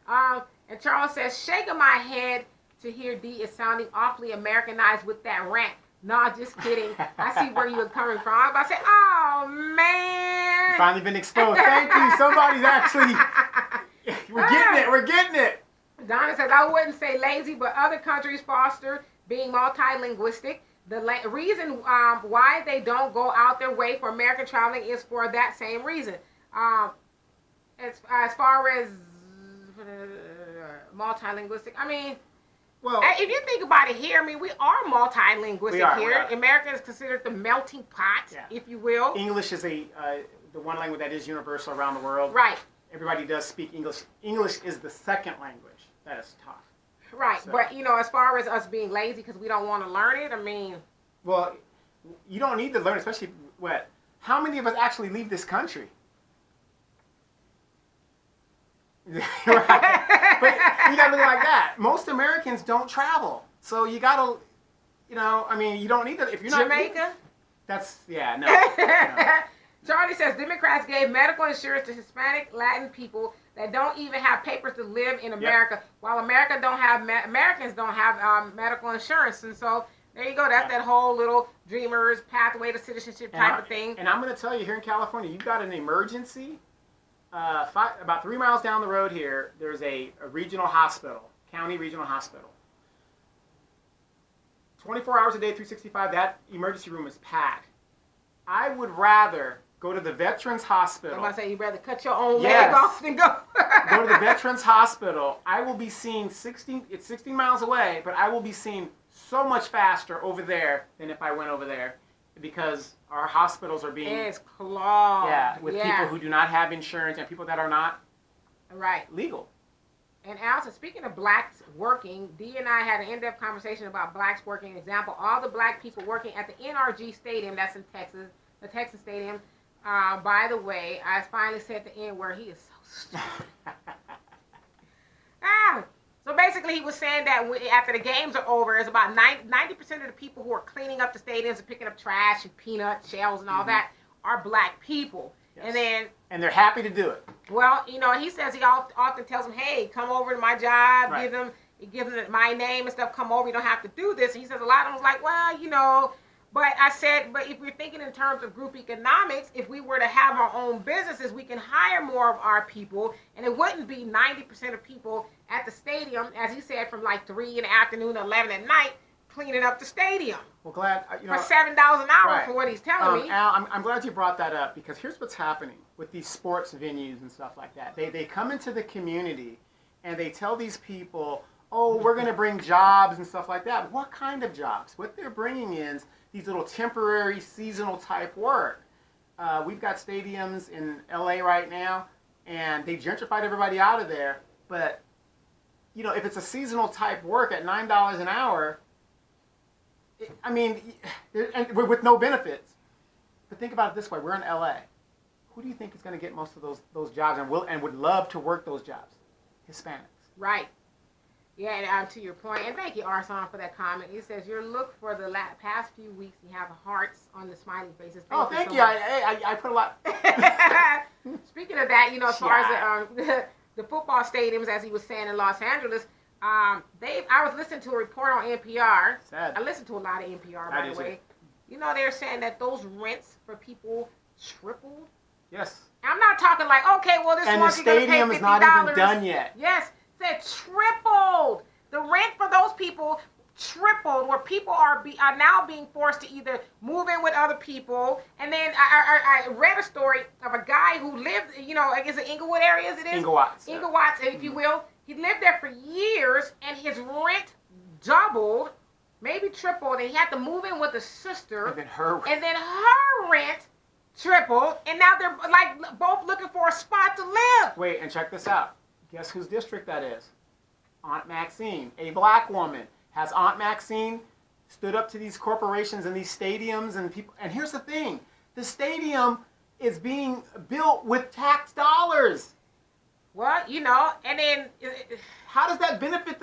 And Charles says, shaking my head to hear D is sounding awfully Americanized with that rant. Nah, just kidding. I see where you were coming from. I was about to say, oh, man. Finally been exposed. Thank you. Somebody's actually, we're getting it. We're getting it. Donna says, I wouldn't say lazy, but other countries foster being multilinguistic. The reason why they don't go out their way for American traveling is for that same reason. As far as multilinguistic, I mean, well, if you think about it here, I mean, we are multilinguistic here. America is considered the melting pot, if you will. English is the one language that is universal around the world. Right. Everybody does speak English. English is the second language that is taught. Right, so. But, you know, as far as us being lazy because we don't want to learn it, I mean... Well, you don't need to learn, especially what? How many of us actually leave this country? Right. But you got to look like that. Most Americans don't travel. So you got to, you know, I mean, you don't need to... If you're not Jamaica? That's, no. Charlie says, Democrats gave medical insurance to Hispanic, Latin people that don't even have papers to live in America, while Americans don't have medical insurance. And so there you go. That's that whole little dreamers pathway to citizenship type of thing. And I'm going to tell you, here in California, you've got an emergency. About 3 miles down the road here, there's a regional hospital, county regional hospital. 24 hours a day, 365, that emergency room is packed. I would rather go to the Veterans Hospital. I'm about to say, you'd rather cut your own leg off than go. Go to the Veterans Hospital. I will be seen it's 16 miles away, but I will be seen so much faster over there than if I went over there because our hospitals are being... It's clogged. Yeah, with people who do not have insurance and people that are not legal. And also, speaking of blacks working, Dee and I had an in-depth conversation about blacks working. Example, all the black people working at the NRG Stadium, that's in Texas, the Texas Stadium. By the way, I finally said the N word. He is so stupid. So basically, he was saying that after the games are over, it's about 90% of the people who are cleaning up the stadiums and picking up trash and peanut shells and all that are black people. Yes. And they're happy to do it. Well, you know, he says he often tells them, hey, come over to my job, give them my name and stuff, come over, you don't have to do this. And he says a lot of them was like, well, you know, but I said, but if we're thinking in terms of group economics, if we were to have our own businesses, we can hire more of our people, and it wouldn't be 90% of people at the stadium, as he said, from like 3 in the afternoon to 11 at night, cleaning up the stadium. Well, glad for $7 an hour for what he's telling me. Al, I'm glad you brought that up because here's what's happening with these sports venues and stuff like that. They come into the community and they tell these people, oh, we're going to bring jobs and stuff like that. What kind of jobs? What they're bringing is these little temporary, seasonal type work. We've got stadiums in LA right now, and they gentrified everybody out of there. But, you know, if it's a seasonal type work at $9 an hour, I mean, and with no benefits. But think about it this way: we're in LA. Who do you think is going to get most of those jobs and would love to work those jobs? Hispanics. Right. Yeah, and to your point, and thank you, Arson, for that comment. He says, your look for the past few weeks, you have hearts on the smiley faces. Thank you. I put a lot. Speaking of that, you know, as far as the football stadiums, as he was saying in Los Angeles, I was listening to a report on NPR. Sad. I listen to a lot of NPR, by the way. You know, they're saying that those rents for people tripled. Yes. I'm not talking like, okay, well, this and month you're going to pay $50. And the stadium is not even done yet. Yes. Said tripled. The rent for those people tripled, where people are now being forced to either move in with other people. And then I read a story of a guy who lived, you know, I guess the Inglewood area, as it is? Inglewood, if you will. He lived there for years, and his rent doubled, maybe tripled, and he had to move in with a sister. And then her rent tripled, and now they're like both looking for a spot to live. Wait, and check this out. Guess whose district that is? Aunt Maxine, a black woman. Has Aunt Maxine stood up to these corporations and these stadiums and people? And here's the thing. The stadium is being built with tax dollars. Well, you know, and then... How does that benefit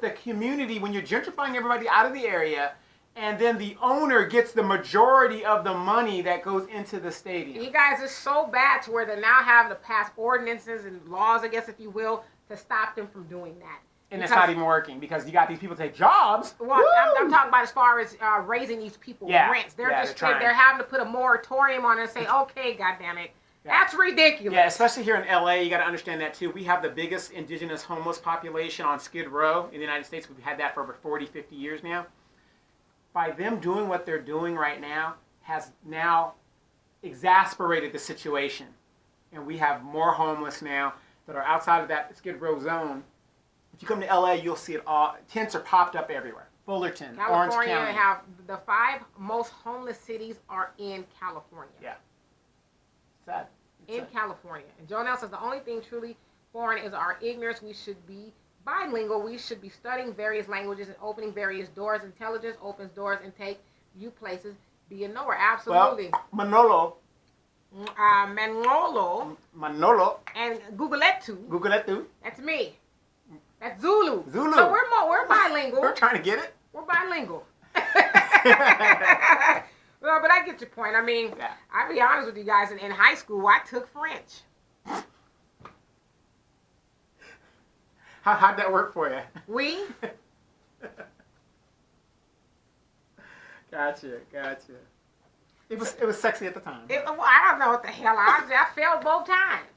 the community when you're gentrifying everybody out of the area and then the owner gets the majority of the money that goes into the stadium. You guys, it's so bad to where they're now having to pass ordinances and laws, I guess, if you will, to stop them from doing that. And it's not even working because you got these people take jobs. Well, I'm talking about as far as raising these people's rents. They're having to put a moratorium on it and say, okay, goddammit. Yeah. That's ridiculous. Yeah, especially here in LA, you got to understand that too. We have the biggest indigenous homeless population on Skid Row in the United States. We've had that for over 40, 50 years now. By them doing what they're doing right now has now exasperated the situation. And we have more homeless now that are outside of that Skid Row zone. If you come to LA, you'll see it all. Tents are popped up everywhere. Fullerton, Orange County. California have the 5 most homeless cities are in California. Yeah. Sad. In California. And Jonelle says the only thing truly foreign is our ignorance. We should be bilingual. We should be studying various languages and opening various doors. Intelligence opens doors and take you places. Be a knower. Absolutely. Well, Manolo. Manolo. And Googleetu. That's me. That's Zulu. So we're bilingual. We're trying to get it. We're bilingual. Well, but I get your point. I mean, I'll be honest with you guys. In high school, I took French. How'd that work for you? We? Gotcha. It was sexy at the time. I don't know what the hell. I failed both times.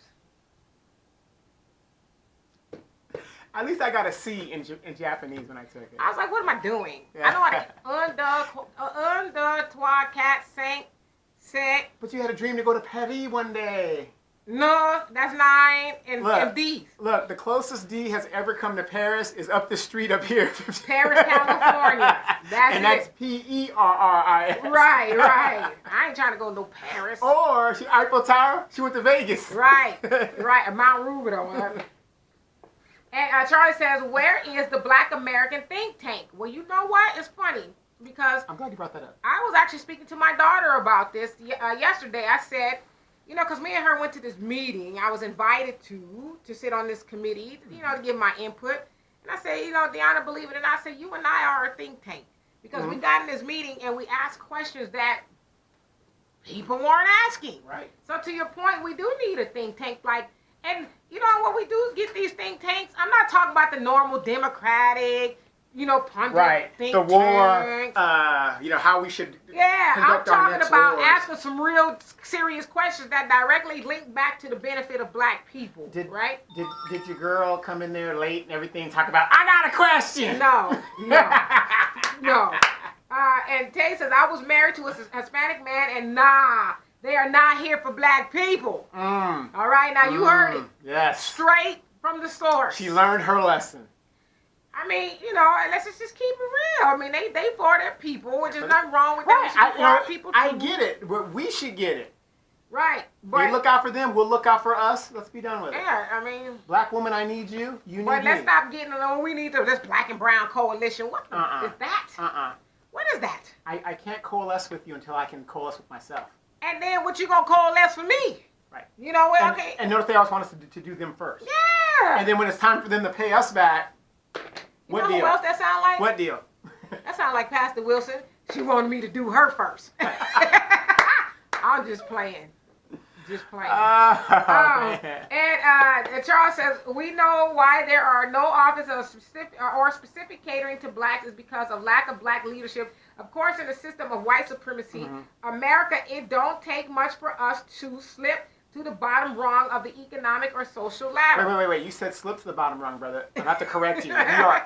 At least I got a C in Japanese when I took it. I was like, what am I doing? Yeah. I know I can trois, quatre, cinq, six. But you had a dream to go to Paris one day. No, that's 9 and D's. Look, the closest D has ever come to Paris is up the street up here. Paris, California. That's Perris. Right. I ain't trying to go to no Paris. Or she Eiffel Tower, she went to Vegas. Right. Mount Rubidoux. And Charlie says, where is the Black American think tank? Well, you know what? It's funny because I'm glad you brought that up. I was actually speaking to my daughter about this yesterday. I said, you know, because me and her went to this meeting. I was invited to sit on this committee, you know, to give my input. And I said, you know, Deanna, believe it or not, I said, you and I are a think tank. Because we got in this meeting and we asked questions that people weren't asking. Right. So to your point, we do need a think tank. And you know what we do is get these think tanks. I'm not talking about the normal Democratic, you know, pundit think tank. The war, you know, how we should I'm talking about asking some real serious questions that directly link back to the benefit of Black people, right? Did your girl come in there late and everything, talk about, I got a question? No. And Tay says, I was married to a Hispanic man, and they are not here for Black people. All right, now you heard it. Yes. Straight from the source. She learned her lesson. I mean, you know, let's just keep it real. I mean, they for their people, which is nothing wrong with that. We should for our people too. I get it, but we should get it. Right. They look out for them, we'll look out for us. Let's be done with it. Yeah, I mean. Black woman, I need you. You need me. But let's stop getting along. We need this Black and Brown coalition. What is that? What is that? I can't coalesce with you until I can coalesce with myself. And then what you gonna coalesce for me? Right. You know what? Okay. And notice they always want us to do them first. Yeah. And then when it's time for them to pay us back, what deal? Who else that sound like? What deal? That sound like Pastor Wilson. She wanted me to do her first. I'm just playing. And Charles says, we know why there are no offices or specific catering to Blacks is because of lack of Black leadership. Of course, in a system of white supremacy, America, it don't take much for us to slip to the bottom rung of the economic or social ladder. Wait. You said slip to the bottom rung, brother. I have to correct you.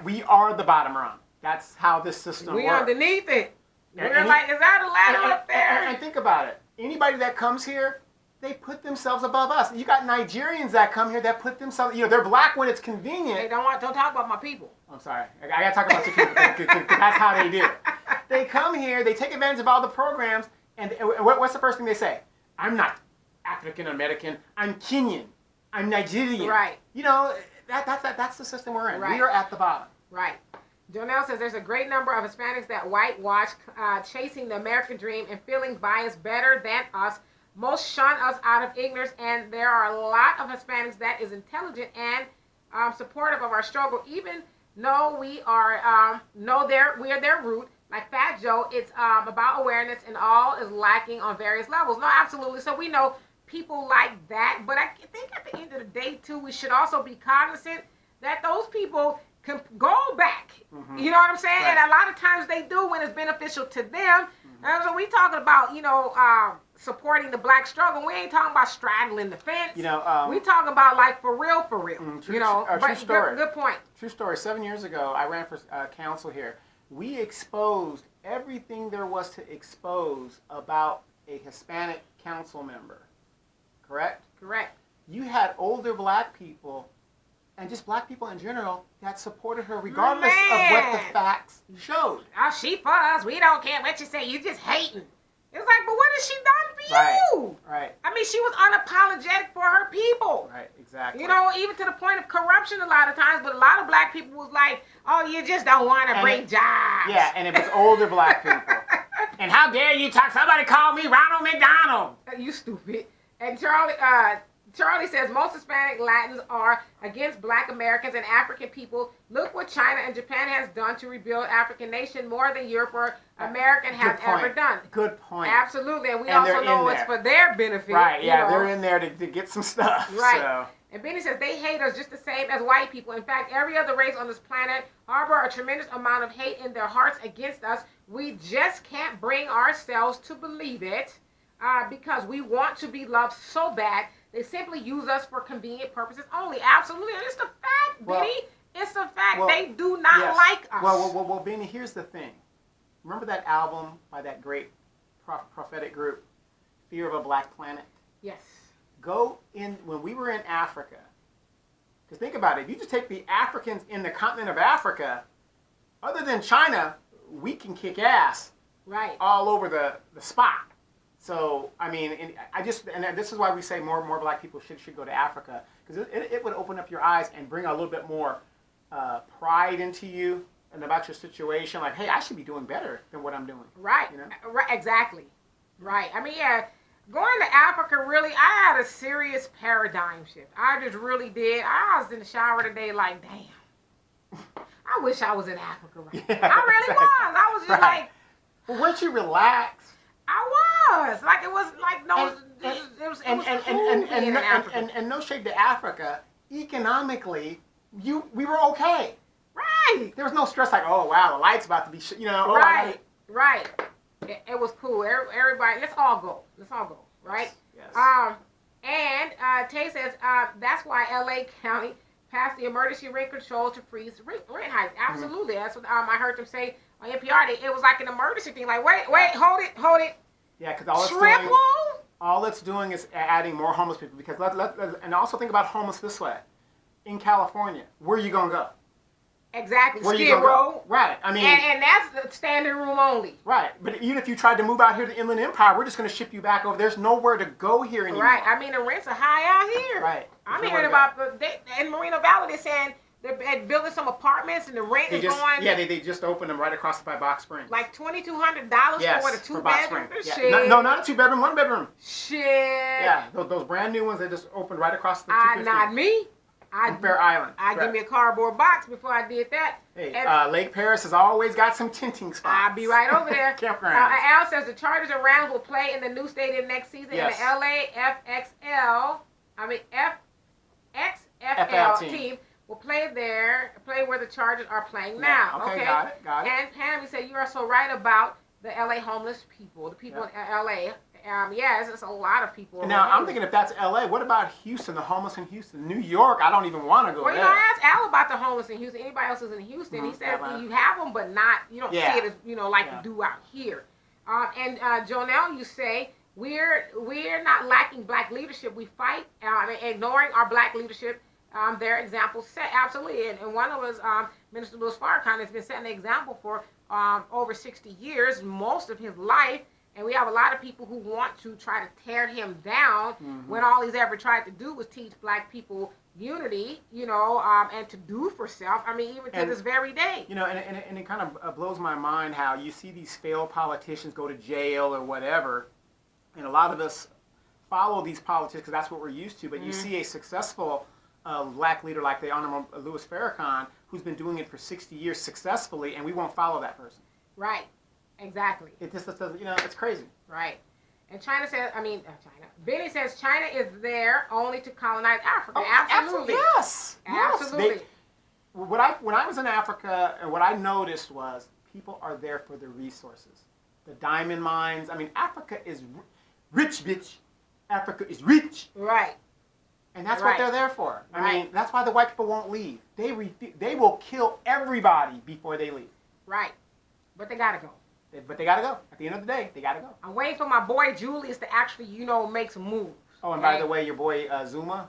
We are the bottom rung. That's how this system works. We underneath it. We're like, is that a ladder up there? And think about it. Anybody that comes here, they put themselves above us. You got Nigerians that come here that put themselves, you know, they're Black when it's convenient. They don't talk about my people. I'm sorry. I got to talk about your people. That's how they do it. They come here, they take advantage of all the programs, and what's the first thing they say? I'm not African American. I'm Kenyan. I'm Nigerian. Right. You know, that's the system we're in. Right. We are at the bottom. Right. Jonelle says there's a great number of Hispanics that whitewash, chasing the American dream and feeling biased better than us. Most shun us out of ignorance, and there are a lot of Hispanics that is intelligent and supportive of our struggle, even though we are we are their root. like Fat Joe, it's about awareness, and all is lacking on various levels. No, absolutely. So we know people like that, but I think at the end of the day, too, we should also be cognizant that those people can go back. Mm-hmm. You know what I'm saying? Right. And a lot of times they do when it's beneficial to them. Mm-hmm. And so we talking about, supporting the black struggle. We ain't talking about straddling the fence. We talking about like for real. True, true story. Good point. True story. 7 years ago, I ran for council here. We exposed everything there was to expose about a Hispanic council member. Correct? Correct. You had older black people, and just black people in general, that supported her regardless of what the facts showed. Oh, she for us. We don't care what you say. You just hating. It's like, but what has she done for you? Right. I mean, she was unapologetic for her people. Right, exactly. Even to the point of corruption a lot of times, but a lot of black people was like, oh, you just don't want to bring jobs. Yeah, and it was older black people. And how dare you talk, somebody call me Ronald McDonald. You stupid. And Charlie says most Hispanic Latins are against black Americans and African people. Look what China and Japan has done to rebuild African nation more than Europe or American has ever done. Good point. Absolutely. And we also know it's for their benefit. Right, yeah, they're in there to get some stuff. Right. So. And Benny says they hate us just the same as white people. In fact, every other race on this planet harbor a tremendous amount of hate in their hearts against us. We just can't bring ourselves to believe it because we want to be loved so bad. They simply use us for convenient purposes only. Absolutely. And it's the fact, Benny. It's a fact. They do not like us. Well, Benny, here's the thing. Remember that album by that great prophetic group, Fear of a Black Planet? Yes. Go in, when we were in Africa, because think about it, if you just take the Africans in the continent of Africa, other than China, we can kick ass all over the spot. So, I mean, and this is why we say more and more black people should go to Africa, because it would open up your eyes and bring a little bit more pride into you and about your situation. Like, hey, I should be doing better than what I'm doing. Right. Right. Exactly. Right. I mean, going to Africa, really, I had a serious paradigm shift. I just really did. I was in the shower today like, damn, I wish I was in Africa right now. I really was. I was just like. Well, weren't you relaxed? I was. Like, it was like, no, it was cool being in Africa. And no shade to Africa, economically, we were okay. Right. There was no stress like, oh, wow, the light's about to be, Right. It was cool. Everybody, let's all go, right? Yes. And Tay says that's why L.A. County passed the emergency rent control to freeze rent hikes. Absolutely. Mm-hmm. That's what I heard them say on NPR. It was like an emergency thing. Like, wait, hold it. Yeah, because all it's doing is adding more homeless people. Because and also think about homeless this way. In California, where are you gonna go? Exactly. Where Skid Row. Right. I mean, and that's the standing room only. Right. But even if you tried to move out here to the Inland Empire, we're just going to ship you back over. There's nowhere to go here anymore. Right. I mean, the rents are high out here. Right. I'm hearing about in Moreno Valley. They're saying they're building some apartments and the rent is going. Yeah, they just opened them right across by Box Springs. Like $2,200 for the 2-bedroom. Yeah. Shit. No, not a 2-bedroom, 1-bedroom. Shit. Yeah, those brand new ones they just opened right across the 250. Not me. Fair Island. Give me a cardboard box before I did that. Hey, Lake Paris has always got some tinting spots. I'll be right over there. Campground. Al says the Chargers and Rams will play in the new stadium next season. Yes. And the XFL team will play where the Chargers are playing now. Okay, got it. And Pam, said you are so right about the LA homeless people, the people in LA. Yes, it's a lot of people. Now, I'm thinking if that's LA, what about Houston, the homeless in Houston? New York, I don't even want to go there. Well, I asked Al about the homeless in Houston. Anybody else is in Houston? He said you have them, but not, you don't see it as, like you do out here. And Jonelle, you say, we're not lacking black leadership. We fight, ignoring our black leadership. Their examples set, absolutely. And one of us, Minister Louis Farrakhan, has been setting an example for over 60 years, most of his life. And we have a lot of people who want to try to tear him down when all he's ever tried to do was teach black people unity, and to do for self. I mean, even to this very day. And it kind of blows my mind how you see these failed politicians go to jail or whatever. And a lot of us follow these politicians because that's what we're used to. But you see a successful black leader like the Honorable Louis Farrakhan who's been doing it for 60 years successfully, and we won't follow that person. Right. Exactly. It just doesn't, it's crazy. Right. And China. Benny says China is there only to colonize Africa. Absolutely. Yes. Absolutely. When I was in Africa, and what I noticed was people are there for the resources, the diamond mines. I mean, Africa is rich, bitch. Africa is rich. Right. And that's what they're there for. I mean, that's why the white people won't leave. They will kill everybody before they leave. Right. But they gotta go. But they gotta go. At the end of the day, they gotta go. I'm waiting for my boy Julius to actually, make some moves. Oh, and by the way, your boy Zuma,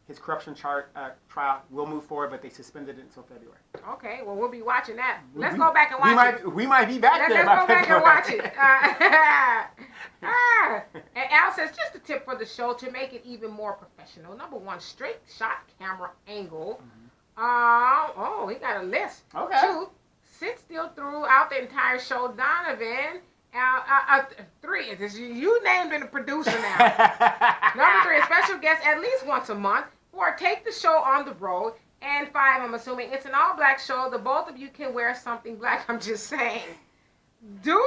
his corruption trial will move forward, but they suspended it until February. Okay, well, we'll be watching that. Let's go back and watch it. We might be back there. Let's go back and watch it. And Al says, just a tip for the show to make it even more professional. Number one, straight shot camera angle. He got a list. Okay. 2, sit still throughout the entire show. Donovan. 3, you named it a producer now. Number 3, a special guest at least once a month. 4, take the show on the road. And 5, I'm assuming it's an all-black show. The both of you can wear something black. I'm just saying. Duly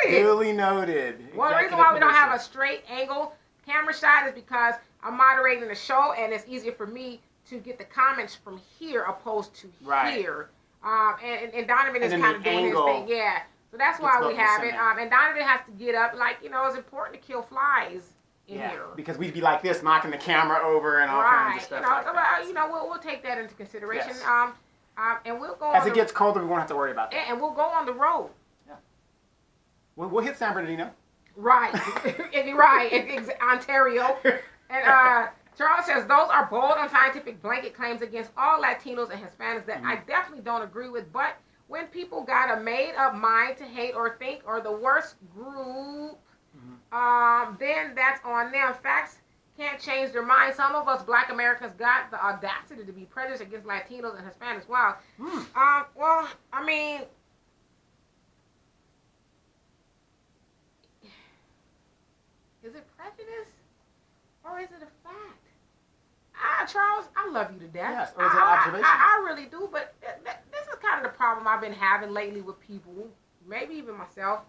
noted. Duly noted. Well, the reason why we don't have a straight angle camera shot is because I'm moderating the show, and it's easier for me to get the comments from here opposed to here. And Donovan is kind of doing his thing. Yeah. So that's why we have it. And Donovan has to get up. It's important to kill flies in here. Because we'd be like this, knocking the camera over and all kinds of stuff. We'll take that into consideration. Yes. And we'll go as it gets colder, we won't have to worry about that. And we'll go on the road. Yeah. We'll hit San Bernardino. Right. Ontario. And Charles says, those are bold, unscientific blanket claims against all Latinos and Hispanics that I definitely don't agree with. But when people got a made-up mind to hate or think or the worst group, then that's on them. Facts can't change their mind. Some of us Black Americans got the audacity to be prejudiced against Latinos and Hispanics. Wow. Well, I mean, is it prejudice or is it a fact? Charles, I love you to death. Yes, or is it observation? I really do, but this is kind of the problem I've been having lately with people, maybe even myself.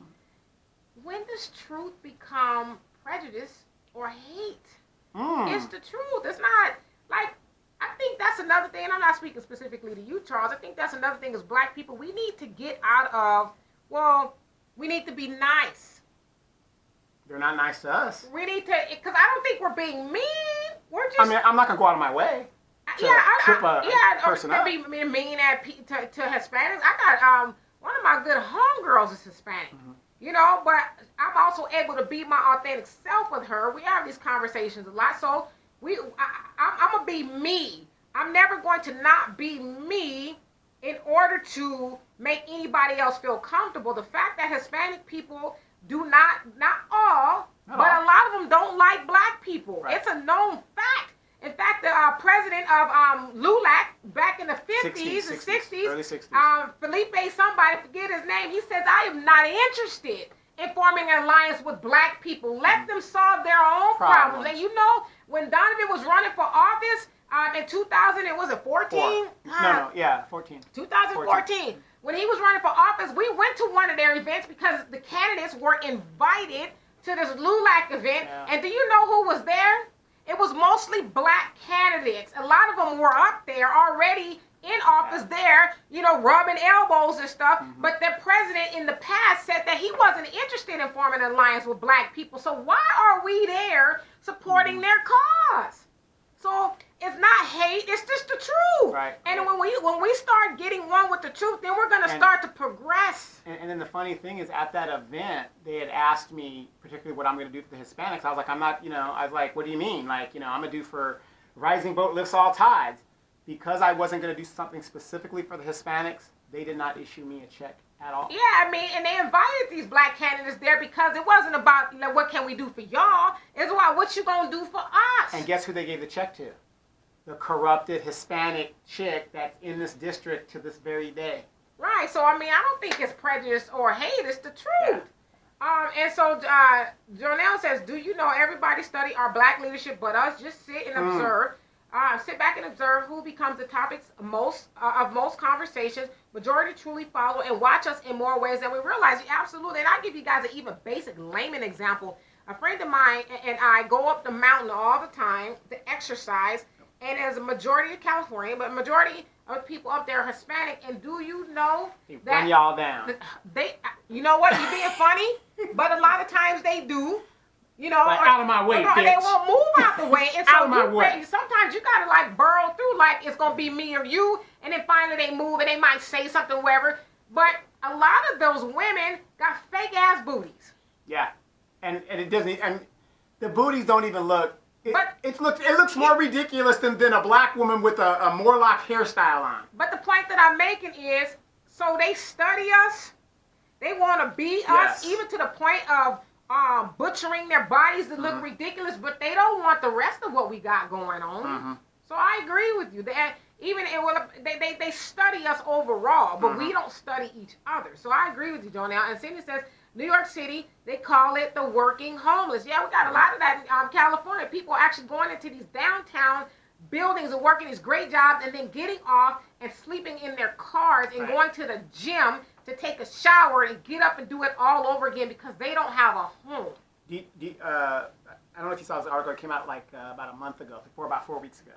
When does truth become prejudice or hate? It's the truth. It's not, I think that's another thing, and I'm not speaking specifically to you, Charles. I think that's another thing as Black people, we need to get out of, we need to be nice. They're not nice to us. We need to, because I don't think we're being mean. We're just. I mean, I'm not gonna go out of my way to trip a person up. Be mean to Hispanics. I got one of my good homegirls is Hispanic. But I'm also able to be my authentic self with her. We have these conversations a lot, so I'm gonna be me. I'm never going to not be me in order to make anybody else feel comfortable. The fact that Hispanic people do not all, but a lot of them don't like Black people. Right. It's a known fact. In fact, the president of LULAC back in the 50s and 60s, early 60s. Felipe somebody, forget his name, he says, I am not interested in forming an alliance with Black people. Let them solve their own problems. And when Donovan was running for office in 2000, it was 14? 14. 2014. When he was running for office, we went to one of their events because the candidates were invited to this LULAC event. Yeah. And do you know who was there? It was mostly Black candidates. A lot of them were up there already in office there, rubbing elbows and stuff. But the president in the past said that he wasn't interested in forming an alliance with Black people. So why are we there supporting their cause? So it's not hate, it's just the truth. Right. And when we start getting one with the truth, then we're going to start to progress. And then the funny thing is, at that event, they had asked me particularly what I'm going to do for the Hispanics. I was like, I'm not, I was like, what do you mean? I'm going to do for Rising Boat Lifts All Tides. Because I wasn't going to do something specifically for the Hispanics, they did not issue me a check at all. Yeah, and they invited these Black candidates there because it wasn't about, what can we do for y'all? It's about what you going to do for us. And guess who they gave the check to? The corrupted Hispanic chick that's in this district to this very day. Right. So, I don't think it's prejudice or hate. It's the truth. Yeah. And so, Jonelle says, do you know everybody study our Black leadership but us? Just sit and observe. Sit back and observe who becomes the topics of most conversations. Majority truly follow and watch us in more ways than we realize. Absolutely. And I'll give you guys an even basic layman example. A friend of mine and I go up the mountain all the time to exercise. And as a majority of California, but majority of people up there are Hispanic. And do you know They that run y'all down. you know what? You're being funny, but a lot of times they do. You know, Like, out of my way, they bitch. won't move out the way. And so Out of my way. sometimes you gotta like burrow through, like it's gonna be me or you, and then finally they move and they might say something, whatever. But a lot of those women got fake ass booties. Yeah, and it doesn't. And the booties don't even look. It But- looks more ridiculous than a black woman with a Morlock hairstyle on. But the point that I'm making is, so they study us, they want to be Yes. us, even to the point of butchering their bodies to look ridiculous, but they don't want the rest of what we got going on. So I agree with you. They study us overall, but we don't study each other. So I agree with you, Jonelle. And Cindy says, New York City, they call it the working homeless. Yeah, we got a lot of that in California. People are actually going into these downtown buildings and working these great jobs and then getting off and sleeping in their cars and going to the gym to take a shower and get up and do it all over again because they don't have a home. I don't know if you saw this article. It came out like about a month ago, about 4 weeks ago.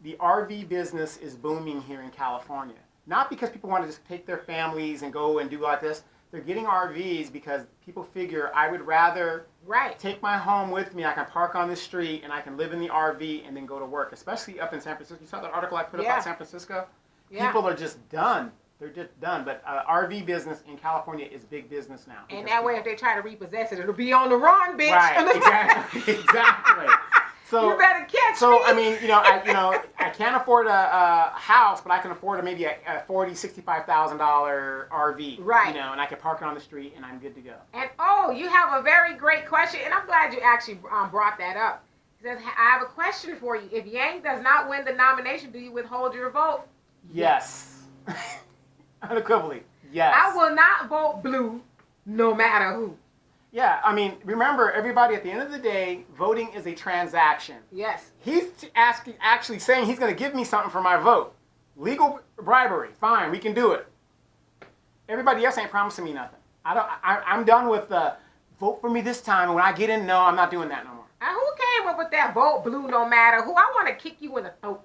The RV business is booming here in California. Not because people want to just take their families and go and do like this. They're getting RVs because people figure I would rather take my home with me. I can park on the street and I can live in the RV and then go to work, especially up in San Francisco. You saw that article I put up about San Francisco? Yeah. People are just done. They're just done. But RV business in California is big business now. And that way, if they try to repossess it, it'll be on the run, bitch. Right, exactly. Exactly. So, you better catch me. So, I mean, I can't afford a house, but I can afford maybe a $40,000, $65,000 RV. Right. And I can park it on the street and I'm good to go. And you have a very great question, and I'm glad you actually brought that up. It says, I have a question for you. If Yang does not win the nomination, do you withhold your vote? Yes. Unequivocally, yes. I will not vote blue, no matter who. Yeah, I mean, remember, everybody, at the end of the day, voting is a transaction. Yes. He's actually saying he's going to give me something for my vote. Legal bribery, fine, we can do it. Everybody else ain't promising me nothing. I'm done with the vote for me this time, and when I get in, no, I'm not doing that no more. And who came up with that vote blue, no matter who? I want to kick you in the throat.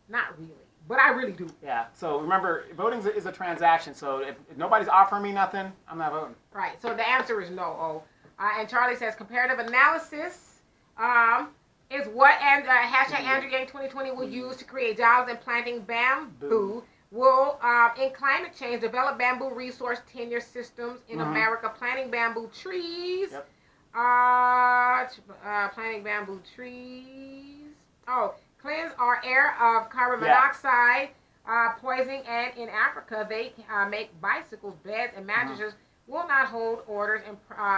Not really, but I really do. Yeah, so remember, voting is a transaction, so if nobody's offering me nothing, I'm not voting. Right, so the answer is no. And Charlie says comparative analysis is what hashtag Andrew Yang 2020 will use to create jobs in planting bamboo. Will, in climate change, develop bamboo resource tenure systems in America, planting bamboo trees. Yep. Planting bamboo trees. Cleanse our air of carbon monoxide, poisoning, and in Africa, they make bicycles, beds, and mattresses will not hold orders and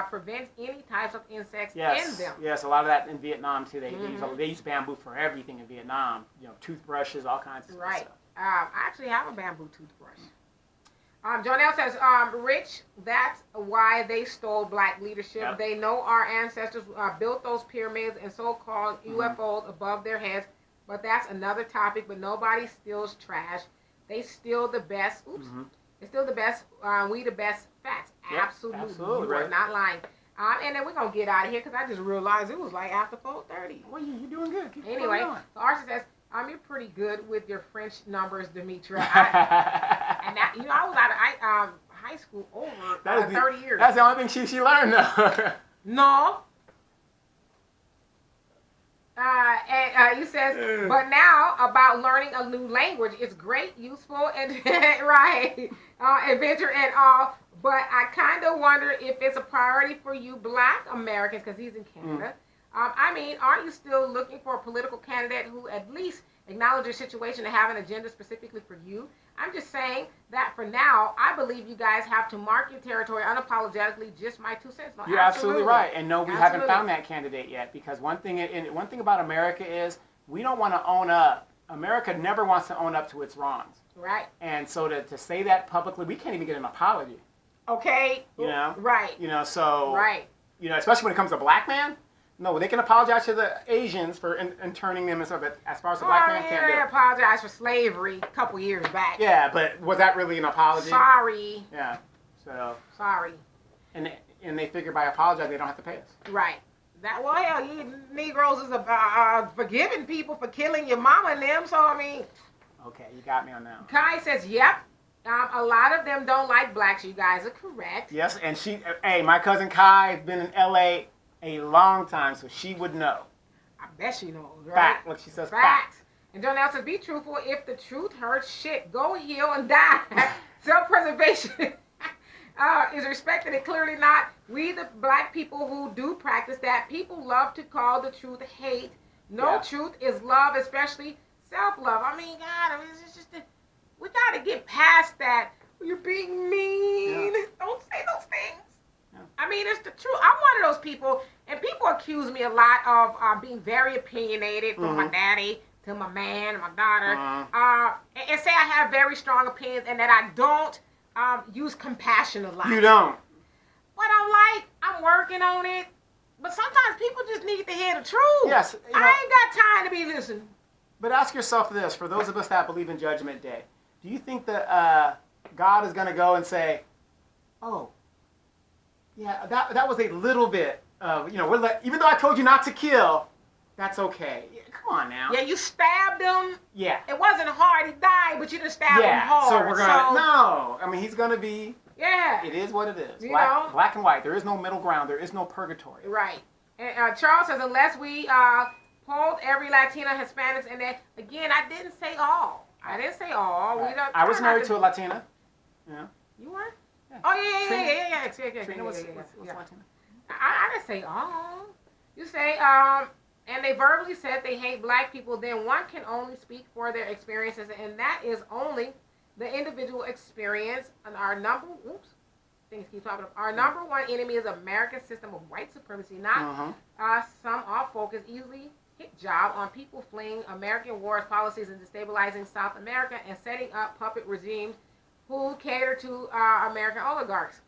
prevent any types of insects in them. Yes, a lot of that in Vietnam, too. They use bamboo for everything in Vietnam. Toothbrushes, all kinds of stuff. I actually have a bamboo toothbrush. Jonelle says, Rich, that's why they stole black leadership. Yep. They know our ancestors built those pyramids and so-called UFOs above their heads. But that's another topic. But nobody steals trash. They steal the best. They steal the best. We the best facts. Yep, Absolutely. You are not lying. And then we're going to get out of here because I just realized it was like after 4:30. Well, you're doing good. Anyway, so Archie says, you're pretty good with your French numbers, Demetra. I was out of high school over 30 years. That's the only thing she learned, though. No. And he says, but now about learning a new language, it's great, useful, and adventure and all. But I kind of wonder if it's a priority for you Black Americans, because he's in Canada. Aren't you still looking for a political candidate who at least acknowledges your situation and have an agenda specifically for you? I'm just saying that for now, I believe you guys have to mark your territory unapologetically. Just my 2 cents. No, You're absolutely right. And no, we haven't found that candidate yet, because one thing about America is we don't want to own up. America never wants to own up to its wrongs. Right. And so to say that publicly, we can't even get an apology. Okay. Right. Right. Especially when it comes to black man, No, they can apologize to the Asians for interning them and stuff, but as far as the black man can't do They it. apologized for slavery a couple years back. Yeah, but was that really an apology? Sorry. Yeah. So. Sorry. And they figure by apologizing they don't have to pay us. Right. That, well, hell, you Negroes is forgiving people for killing your mama and them, so I mean. Okay, you got me on that one. Kai says, yep. A lot of them don't like blacks. You guys are correct. Yes, and hey, my cousin Kai has been in L.A. a long time, so she would know. I bet she knows, right? Fact. Look, she says Facts. And Jonelle says, be truthful. If the truth hurts, shit, go heal and die. Self-preservation is respected and clearly not. We, the black people who do practice that, people love to call the truth hate. No truth is love, especially self-love. I mean, God, I mean, it's just we got to get past that. You're being mean. Yeah. Don't say those things. Yeah. I mean, it's the truth. I'm one of those people, and people accuse me a lot of being very opinionated, from my daddy to my man and my daughter, and say I have very strong opinions and that I don't use compassion a lot. You don't. But I'm working on it. But sometimes people just need to hear the truth. Yes. I ain't got time to be listening. But ask yourself this, for those of us that believe in Judgment Day, do you think that God is going to go and say, oh, yeah, that was a little bit of, even though I told you not to kill, that's okay. Yeah, come on now. Yeah, you stabbed him. Yeah. It wasn't hard. He died, but you didn't stab him hard. So we're going to, no. I mean, he's going to be, it is what it is. Black and white. There is no middle ground. There is no purgatory. Right. And Charles says, unless we polled every Latina, Hispanics, and then, again, I didn't say all. I didn't say all. Right. I was married to a Latina. Yeah. You were? Yeah. Oh, yeah. Trina was Latina. I didn't say all. You say, and they verbally said they hate black people, then one can only speak for their experiences, and that is only the individual experience. And our number one enemy is America's system of white supremacy, not some off-focus, easily hit job on people fleeing American wars, policies, and destabilizing South America and setting up puppet regimes who cater to American oligarchs.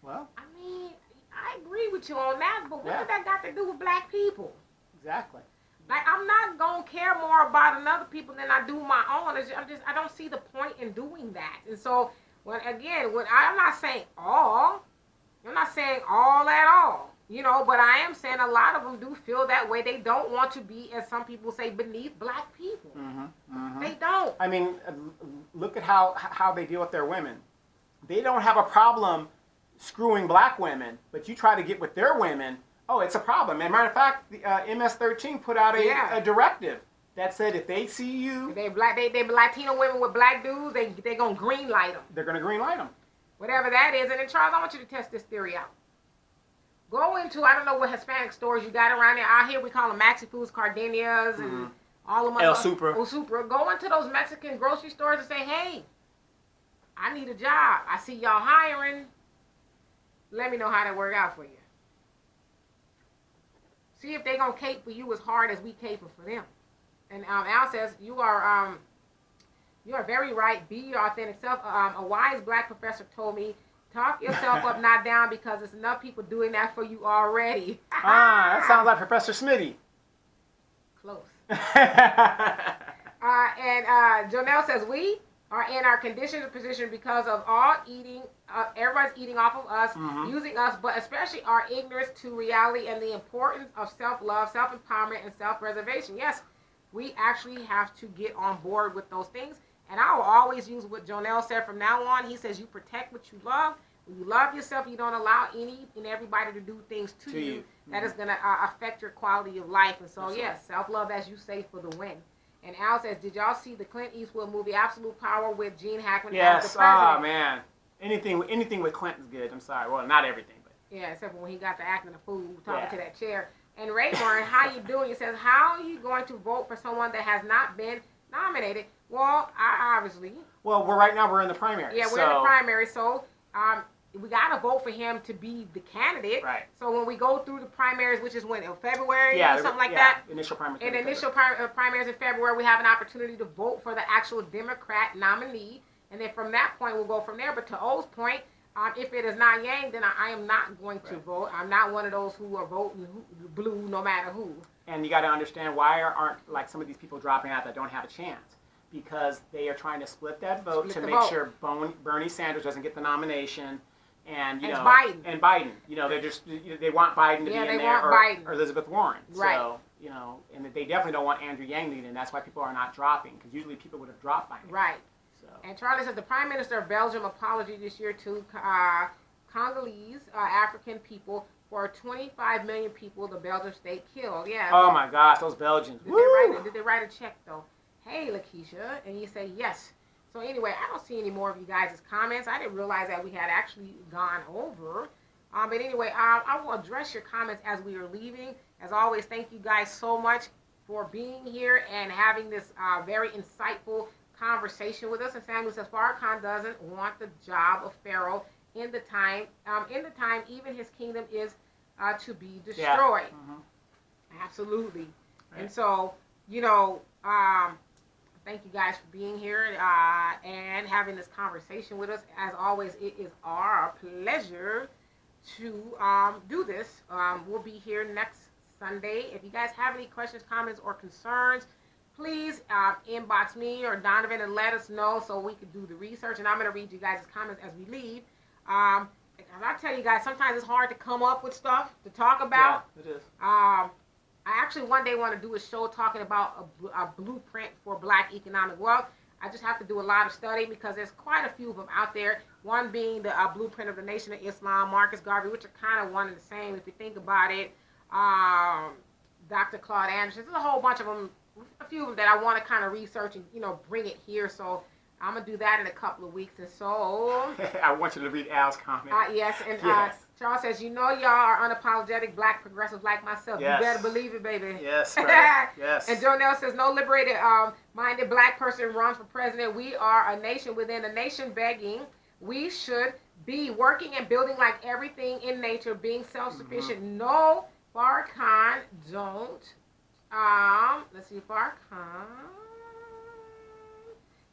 Well, I mean, I agree with you on that, but what did that got to do with black people? Exactly. Like, I'm not gonna care more about another people than I do my own. I don't see the point in doing that. And so, when I'm not saying all, I'm not saying all at all. But I am saying a lot of them do feel that way. They don't want to be, as some people say, beneath black people. They don't. I mean, look at how they deal with their women. They don't have a problem screwing black women, but you try to get with their women, it's a problem. As a matter of fact, the MS-13 put out a directive that said if they see you... They Latino women with black dudes, they're going to green light them. They're going to green light them. Whatever that is. And then, Charles, I want you to test this theory out. Go into, I don't know what Hispanic stores you got around there. Out here we call them Maxi Foods, Cardenias, and all of them. El Super. Go into those Mexican grocery stores and say, hey, I need a job. I see y'all hiring. Let me know how that work out for you. See if they're going to cape for you as hard as we caper for them. And Al says, you are very right. Be your authentic self. A wise black professor told me, talk yourself up, not down, because there's enough people doing that for you already. That sounds like Professor Smitty. Close. And Jonelle says, we are in our conditioned position because of all eating, everybody's eating off of us, using us, but especially our ignorance to reality and the importance of self-love, self-empowerment, and self-preservation. Yes, we actually have to get on board with those things. And I will always use what Jonelle said from now on. He says, you protect what you love. When you love yourself, you don't allow any and everybody to do things to you that is going to affect your quality of life. And so, yes, self-love, as you say, for the win. And Al says, did y'all see the Clint Eastwood movie Absolute Power with Gene Hackman as the president? Oh, man. Anything with Clinton's good. I'm sorry. Well, not everything. But yeah, except for when he got to acting a fool, talking to that chair. And Rayburn, how you doing? He says, how are you going to vote for someone that has not been nominated? Well, obviously. Well, right now we're in the primary. Yeah, we're in the primary, so we got to vote for him to be the candidate. Right. So when we go through the primaries, which is when, in February or something like that? Initial primaries. In initial primaries in February, we have an opportunity to vote for the actual Democrat nominee. And then from that point, we'll go from there. But to O's point, If it is not Yang, then I am not going to vote. I'm not one of those who are voting blue no matter who. And you got to understand why aren't like some of these people dropping out that don't have a chance, because they are trying to split that vote to make sure Bernie Sanders doesn't get the nomination, and Biden. You know, they want Biden to be in there, or Elizabeth Warren. Right. So you know, and they definitely don't want Andrew Yang leading, and that's why people are not dropping, because usually people would have dropped by now. Right. And Charlie says the Prime Minister of Belgium apologized this year to Congolese African people for 25 million people the Belgian state killed. Yeah. Oh my gosh, those Belgians. Did they write a check though? Hey, Lakeisha, and you say yes. So anyway, I don't see any more of you guys' comments. I didn't realize that we had actually gone over. But anyway, I will address your comments as we are leaving. As always, thank you guys so much for being here and having this very insightful conversation with us. And Samuel says Farrakhan doesn't want the job of Pharaoh in the time even his kingdom is to be destroyed. Yeah. Mm-hmm. Absolutely. Right. And so, you know, thank you guys for being here and having this conversation with us. As always, it is our pleasure to do this. We'll be here next Sunday. If you guys have any questions, comments, or concerns, please inbox me or Donovan and let us know so we can do the research. And I'm going to read you guys' comments as we leave. I tell you guys, sometimes it's hard to come up with stuff to talk about. Yeah, it is. I actually one day want to do a show talking about a blueprint for Black economic wealth. I just have to do a lot of study because there's quite a few of them out there. One being the Blueprint of the Nation of Islam, Marcus Garvey, which are kind of one and the same if you think about it. Dr. Claude Anderson. There's a whole bunch of them, a few of them that I want to kind of research and, you know, bring it here. So I'm going to do that in a couple of weeks. And so... I want you to read Al's comment. Yes, and yes. Charles says, you know y'all are unapologetic Black progressives like myself. Yes. You better believe it, baby. Yes, right. Yes. And Jonelle says, no liberated minded Black person runs for president. We are a nation within a nation begging. We should be working and building like everything in nature, being self-sufficient. Mm-hmm. No, Farrakhan don't. Let's see, Farrakhan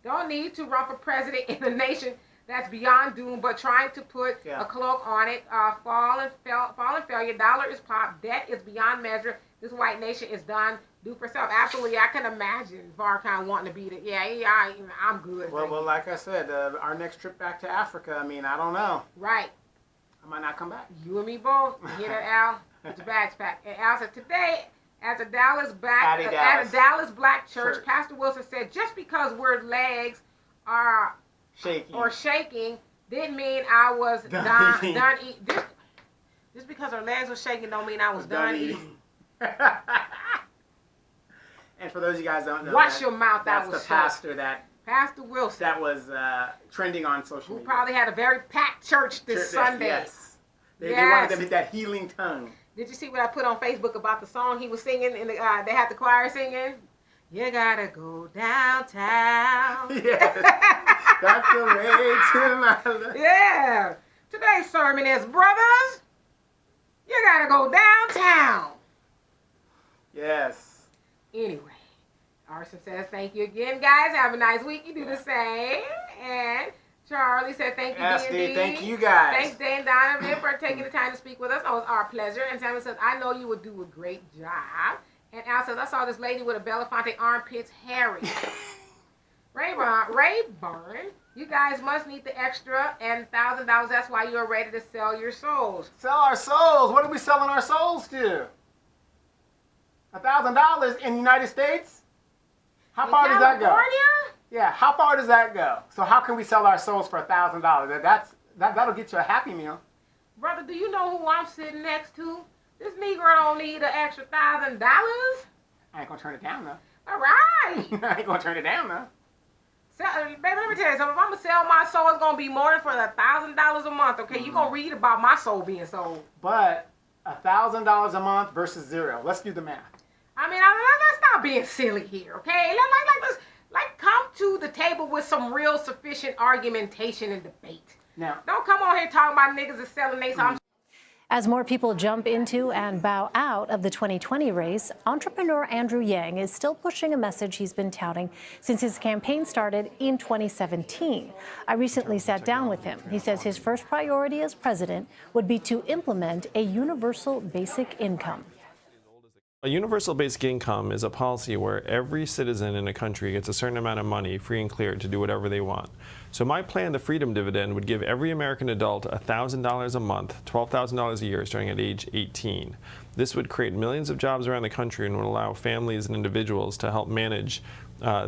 don't need to run for president in a nation that's beyond doom, but trying to put a cloak on it. Fall and failure. Dollar is pop. Debt is beyond measure. This white nation is done. Do for self. Absolutely, I can imagine Farrakhan wanting to be the. I'm good. Well, like I said, our next trip back to Africa. I mean, I don't know. Right. I might not come back. You and me both. You hear that, Al? Put your bags packed. And Al said today. At a Dallas Black church, Pastor Wilson said, just because we're legs are shaking didn't mean I was done eating. Just because our legs were shaking don't mean I was done eating. And for those of you guys don't know, watch your mouth. That's the pastor Pastor Wilson that was trending on social media. Who probably had a very packed church this Sunday. Yes. They wanted them to hit that healing tongue. Did you see what I put on Facebook about the song he was singing? And they had the choir singing. You gotta go downtown. Yes, that's the way to my life. Yeah. Today's sermon is, brothers, you gotta go downtown. Yes. Anyway, Arson says, thank you again, guys. Have a nice week. You do the same. And Charlie said, thank you, D&D. Thank you, guys. Thanks, Dan Donovan, for taking the time to speak with us. It was our pleasure. And Samuel says, I know you would do a great job. And Al says, I saw this lady with a Belafonte armpits hairy. Rayburn, you guys must need the extra and $1,000. That's why you're ready to sell your souls. Sell our souls? What are we selling our souls to? $1,000 in the United States? How far does that go? Yeah, how far does that go? So how can we sell our souls for $1,000? That'll get you a Happy Meal. Brother, do you know who I'm sitting next to? This Negro don't need an extra $1,000. I ain't gonna turn it down though. All right. I ain't gonna turn it down though. Baby, let me tell you something. If I'm gonna sell my soul, it's gonna be more than for $1,000 a month. Okay, You're gonna read about my soul being sold. But $1,000 a month versus zero. Let's do the math. I mean, let's not being silly here, okay? Let's come to the table with some real sufficient argumentation and debate. Now, don't come on here talking about niggas is selling they. As more people jump into and bow out of the 2020 race, entrepreneur Andrew Yang is still pushing a message he's been touting since his campaign started in 2017. I recently sat down with him. He says his first priority as president would be to implement a universal basic income. A universal basic income is a policy where every citizen in a country gets a certain amount of money free and clear to do whatever they want. So my plan, the Freedom Dividend, would give every American adult $1,000 a month, $12,000 a year starting at age 18. This would create millions of jobs around the country and would allow families and individuals to help manage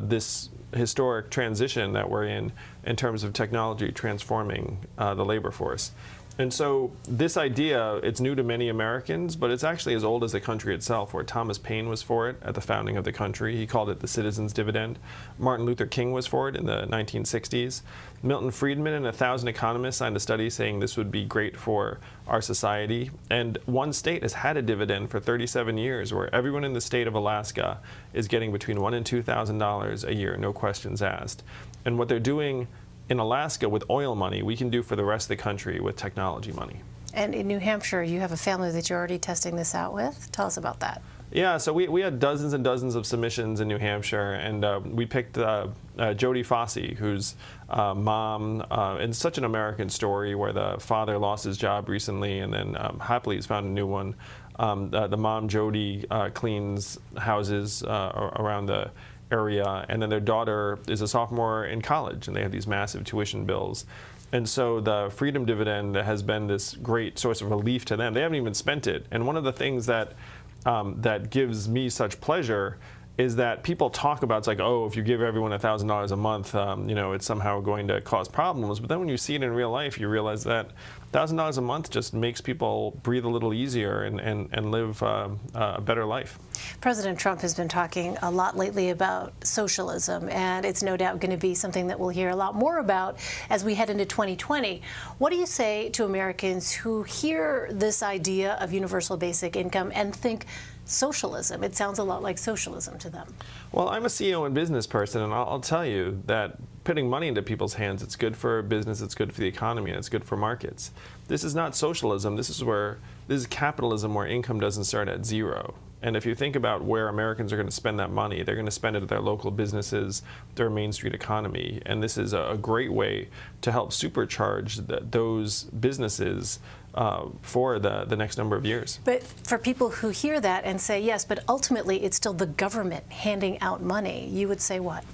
this historic transition that we're in terms of technology transforming the labor force. And so this idea, it's new to many Americans, but it's actually as old as the country itself, where Thomas Paine was for it at the founding of the country. He called it the citizen's dividend. Martin Luther King was for it in the 1960s. Milton Friedman and 1,000 economists signed a study saying this would be great for our society. And one state has had a dividend for 37 years, where everyone in the state of Alaska is getting between $1,000 and $2,000 a year, no questions asked. And what they're doing in Alaska with oil money, we can do for the rest of the country with technology money. And in New Hampshire, you have a family that you're already testing this out with. Tell us about that. Yeah, so we had dozens and dozens of submissions in New Hampshire, and we picked Jodie Fossey, whose mom, it's such an American story where the father lost his job recently and then happily has found a new one. The mom, Jodie, cleans houses around the area, and then their daughter is a sophomore in college, and they have these massive tuition bills. And so the Freedom Dividend has been this great source of relief to them. They haven't even spent it. And one of the things that that gives me such pleasure is that people talk about, it's like, oh, if you give everyone $1,000 a month, you know, it's somehow going to cause problems. But then when you see it in real life, you realize that $1,000 a month just makes people breathe a little easier and live a better life. President Trump has been talking a lot lately about socialism, and it's no doubt going to be something that we'll hear a lot more about as we head into 2020. What do you say to Americans who hear this idea of universal basic income and think socialism? It sounds a lot like socialism to them. Well, I'm a CEO and business person, and I'll tell you that putting money into people's hands, it's good for business, it's good for the economy, and it's good for markets. This is not socialism. This is capitalism, where income doesn't start at zero. And if you think about where Americans are going to spend that money, they're going to spend it at their local businesses, their Main Street economy. And this is a great way to help supercharge those businesses for the next number of years. But for people who hear that and say, yes, but ultimately it's still the government handing out money, you would say what?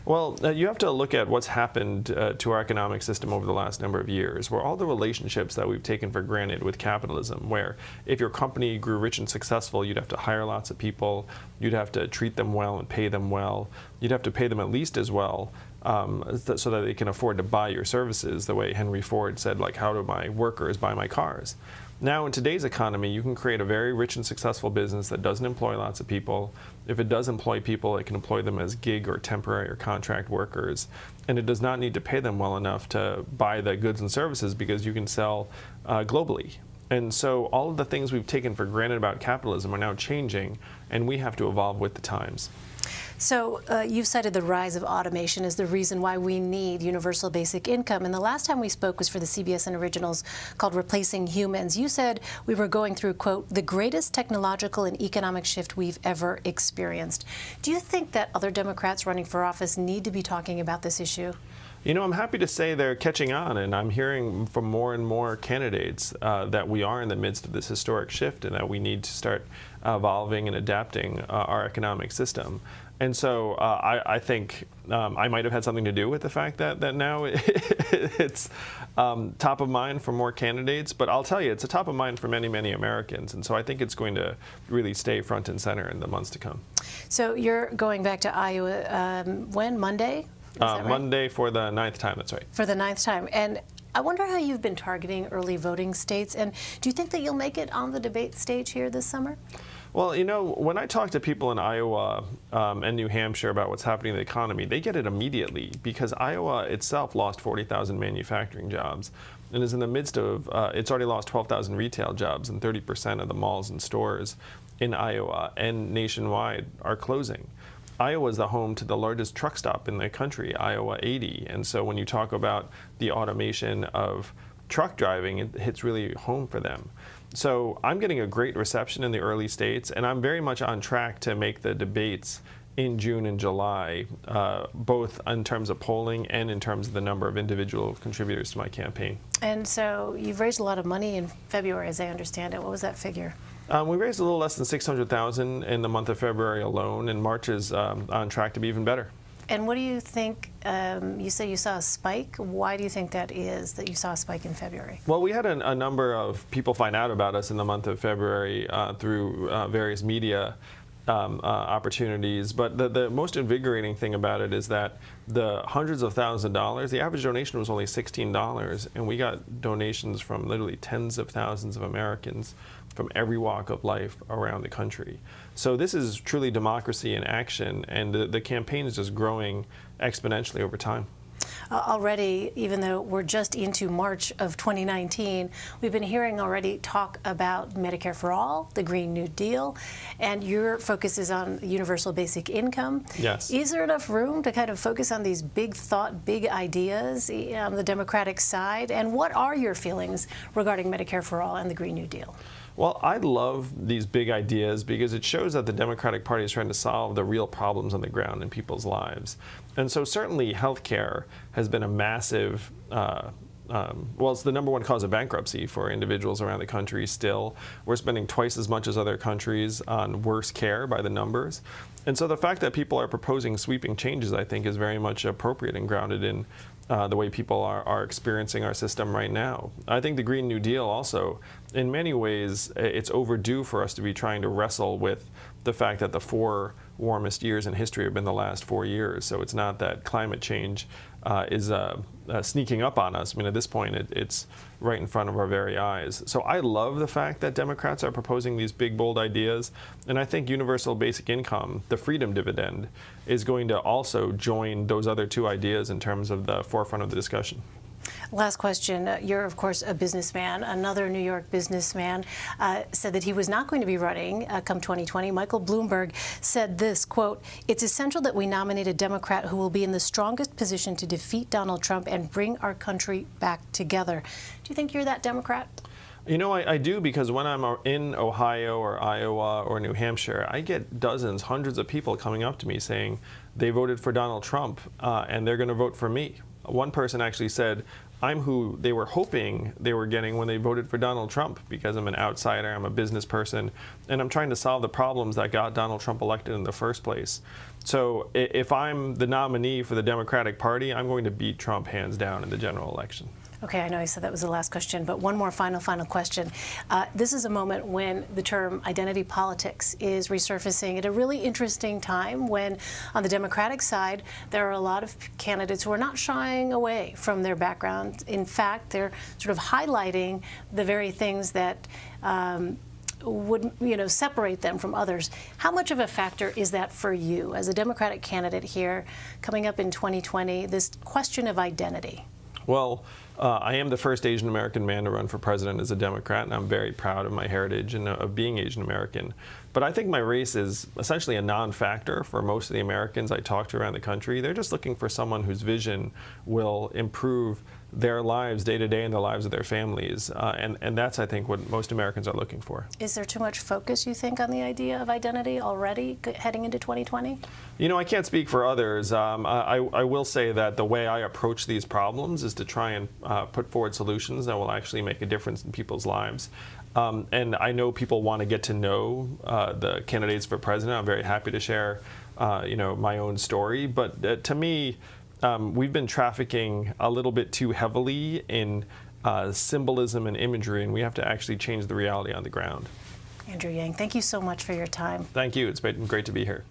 Well, you have to look at what's happened to our economic system over the last number of years, where all the relationships that we've taken for granted with capitalism, where if your company grew rich and successful, you'd have to hire lots of people, you'd have to treat them well and pay them well, you'd have to pay them at least as well, so that they can afford to buy your services, the way Henry Ford said, like, how do my workers buy my cars? Now, in today's economy, you can create a very rich and successful business that doesn't employ lots of people. If it does employ people, it can employ them as gig or temporary or contract workers. And it does not need to pay them well enough to buy the goods and services, because you can sell globally. And so all of the things we've taken for granted about capitalism are now changing, and we have to evolve with the times. So you've cited the rise of automation as the reason why we need universal basic income. And the last time we spoke was for the CBSN originals called Replacing Humans. You said we were going through, quote, the greatest technological and economic shift we've ever experienced. Do you think that other Democrats running for office need to be talking about this issue? You know, I'm happy to say they're catching on, and I'm hearing from more and more candidates that we are in the midst of this historic shift and that we need to start evolving and adapting our economic system. And so I think I might have had something to do with the fact that now it's top of mind for more candidates. But I'll tell you, it's a top of mind for many, many Americans. And so I think it's going to really stay front and center in the months to come. So you're going back to Iowa when? Monday? Right? Monday for the 9th time, that's right. For the 9th time. And I wonder how you've been targeting early voting states. And do you think that you'll make it on the debate stage here this summer? Well, you know, when I talk to people in Iowa and New Hampshire about what's happening in the economy, they get it immediately, because Iowa itself lost 40,000 manufacturing jobs and is in the midst of, it's already lost 12,000 retail jobs, and 30% of the malls and stores in Iowa and nationwide are closing. Iowa is the home to the largest truck stop in the country, Iowa 80. And so when you talk about the automation of truck driving, it hits really home for them. So I'm getting a great reception in the early states, and I'm very much on track to make the debates in June and July, both in terms of polling and in terms of the number of individual contributors to my campaign. And so you've raised a lot of money in February, as I understand it. What was that figure? We raised a little less than $600,000 in the month of February alone, and March is on track to be even better. And what do you think, you say you saw a spike. Why do you think that is, that you saw a spike in February? Well, we had a number of people find out about us in the month of February through various media opportunities, but the most invigorating thing about it is that the hundreds of thousands of dollars, the average donation was only $16, and we got donations from literally tens of thousands of Americans from every walk of life around the country. So this is truly democracy in action, and the campaign is just growing exponentially over time. Already, even though we're just into March of 2019, we've been hearing already talk about Medicare for All, the Green New Deal, and your focus is on universal basic income. Yes. Is there enough room to kind of focus on these big thought, big ideas on the Democratic side? And what are your feelings regarding Medicare for All and the Green New Deal? Well, I love these big ideas because it shows that the Democratic Party is trying to solve the real problems on the ground in people's lives. And so certainly healthcare has been a massive, well, it's the #1 cause of bankruptcy for individuals around the country still. We're spending twice as much as other countries on worse care by the numbers. And so the fact that people are proposing sweeping changes, I think, is very much appropriate and grounded in the way people are experiencing our system right now. I think the Green New Deal also, in many ways, it's overdue for us to be trying to wrestle with the fact that the 4 warmest years in history have been the last 4 years. So it's not that climate change is sneaking up on us. I mean, at this point, it's right in front of our very eyes. So I love the fact that Democrats are proposing these big, bold ideas. And I think universal basic income, the freedom dividend, is going to also join those other 2 ideas in terms of the forefront of the discussion. Last question. You're, of course, a businessman. Another New York businessman said that he was not going to be running come 2020. Michael Bloomberg said this, quote, "It's essential that we nominate a Democrat who will be in the strongest position to defeat Donald Trump and bring our country back together." Do you think you're that Democrat? You know, I do, because when I'm in Ohio or Iowa or New Hampshire, I get dozens, hundreds of people coming up to me saying they voted for Donald Trump and they're going to vote for me. One person actually said, I'm who they were hoping they were getting when they voted for Donald Trump, because I'm an outsider, I'm a business person, and I'm trying to solve the problems that got Donald Trump elected in the first place. So if I'm the nominee for the Democratic Party, I'm going to beat Trump hands down in the general election. Okay, I know you said that was the last question, but one more final question. This is a moment when the term identity politics is resurfacing at a really interesting time when, on the Democratic side, there are a lot of candidates who are not shying away from their background. In fact, they're sort of highlighting the very things that would separate them from others. How much of a factor is that for you as a Democratic candidate here coming up in 2020, this question of identity? Well, I am the first Asian American man to run for president as a Democrat, and I'm very proud of my heritage and of being Asian American. But I think my race is essentially a non-factor for most of the Americans I talk to around the country. They're just looking for someone whose vision will improve their lives day to day and the lives of their families. And that's, I think, what most Americans are looking for. Is there too much focus, you think, on the idea of identity already heading into 2020? You know, I can't speak for others. I will say that the way I approach these problems is to try and put forward solutions that will actually make a difference in people's lives. And I know people want to get to know the candidates for president. I'm very happy to share, my own story. But to me, we've been trafficking a little bit too heavily in symbolism and imagery, and we have to actually change the reality on the ground. Andrew Yang, thank you so much for your time. Thank you. It's been great to be here.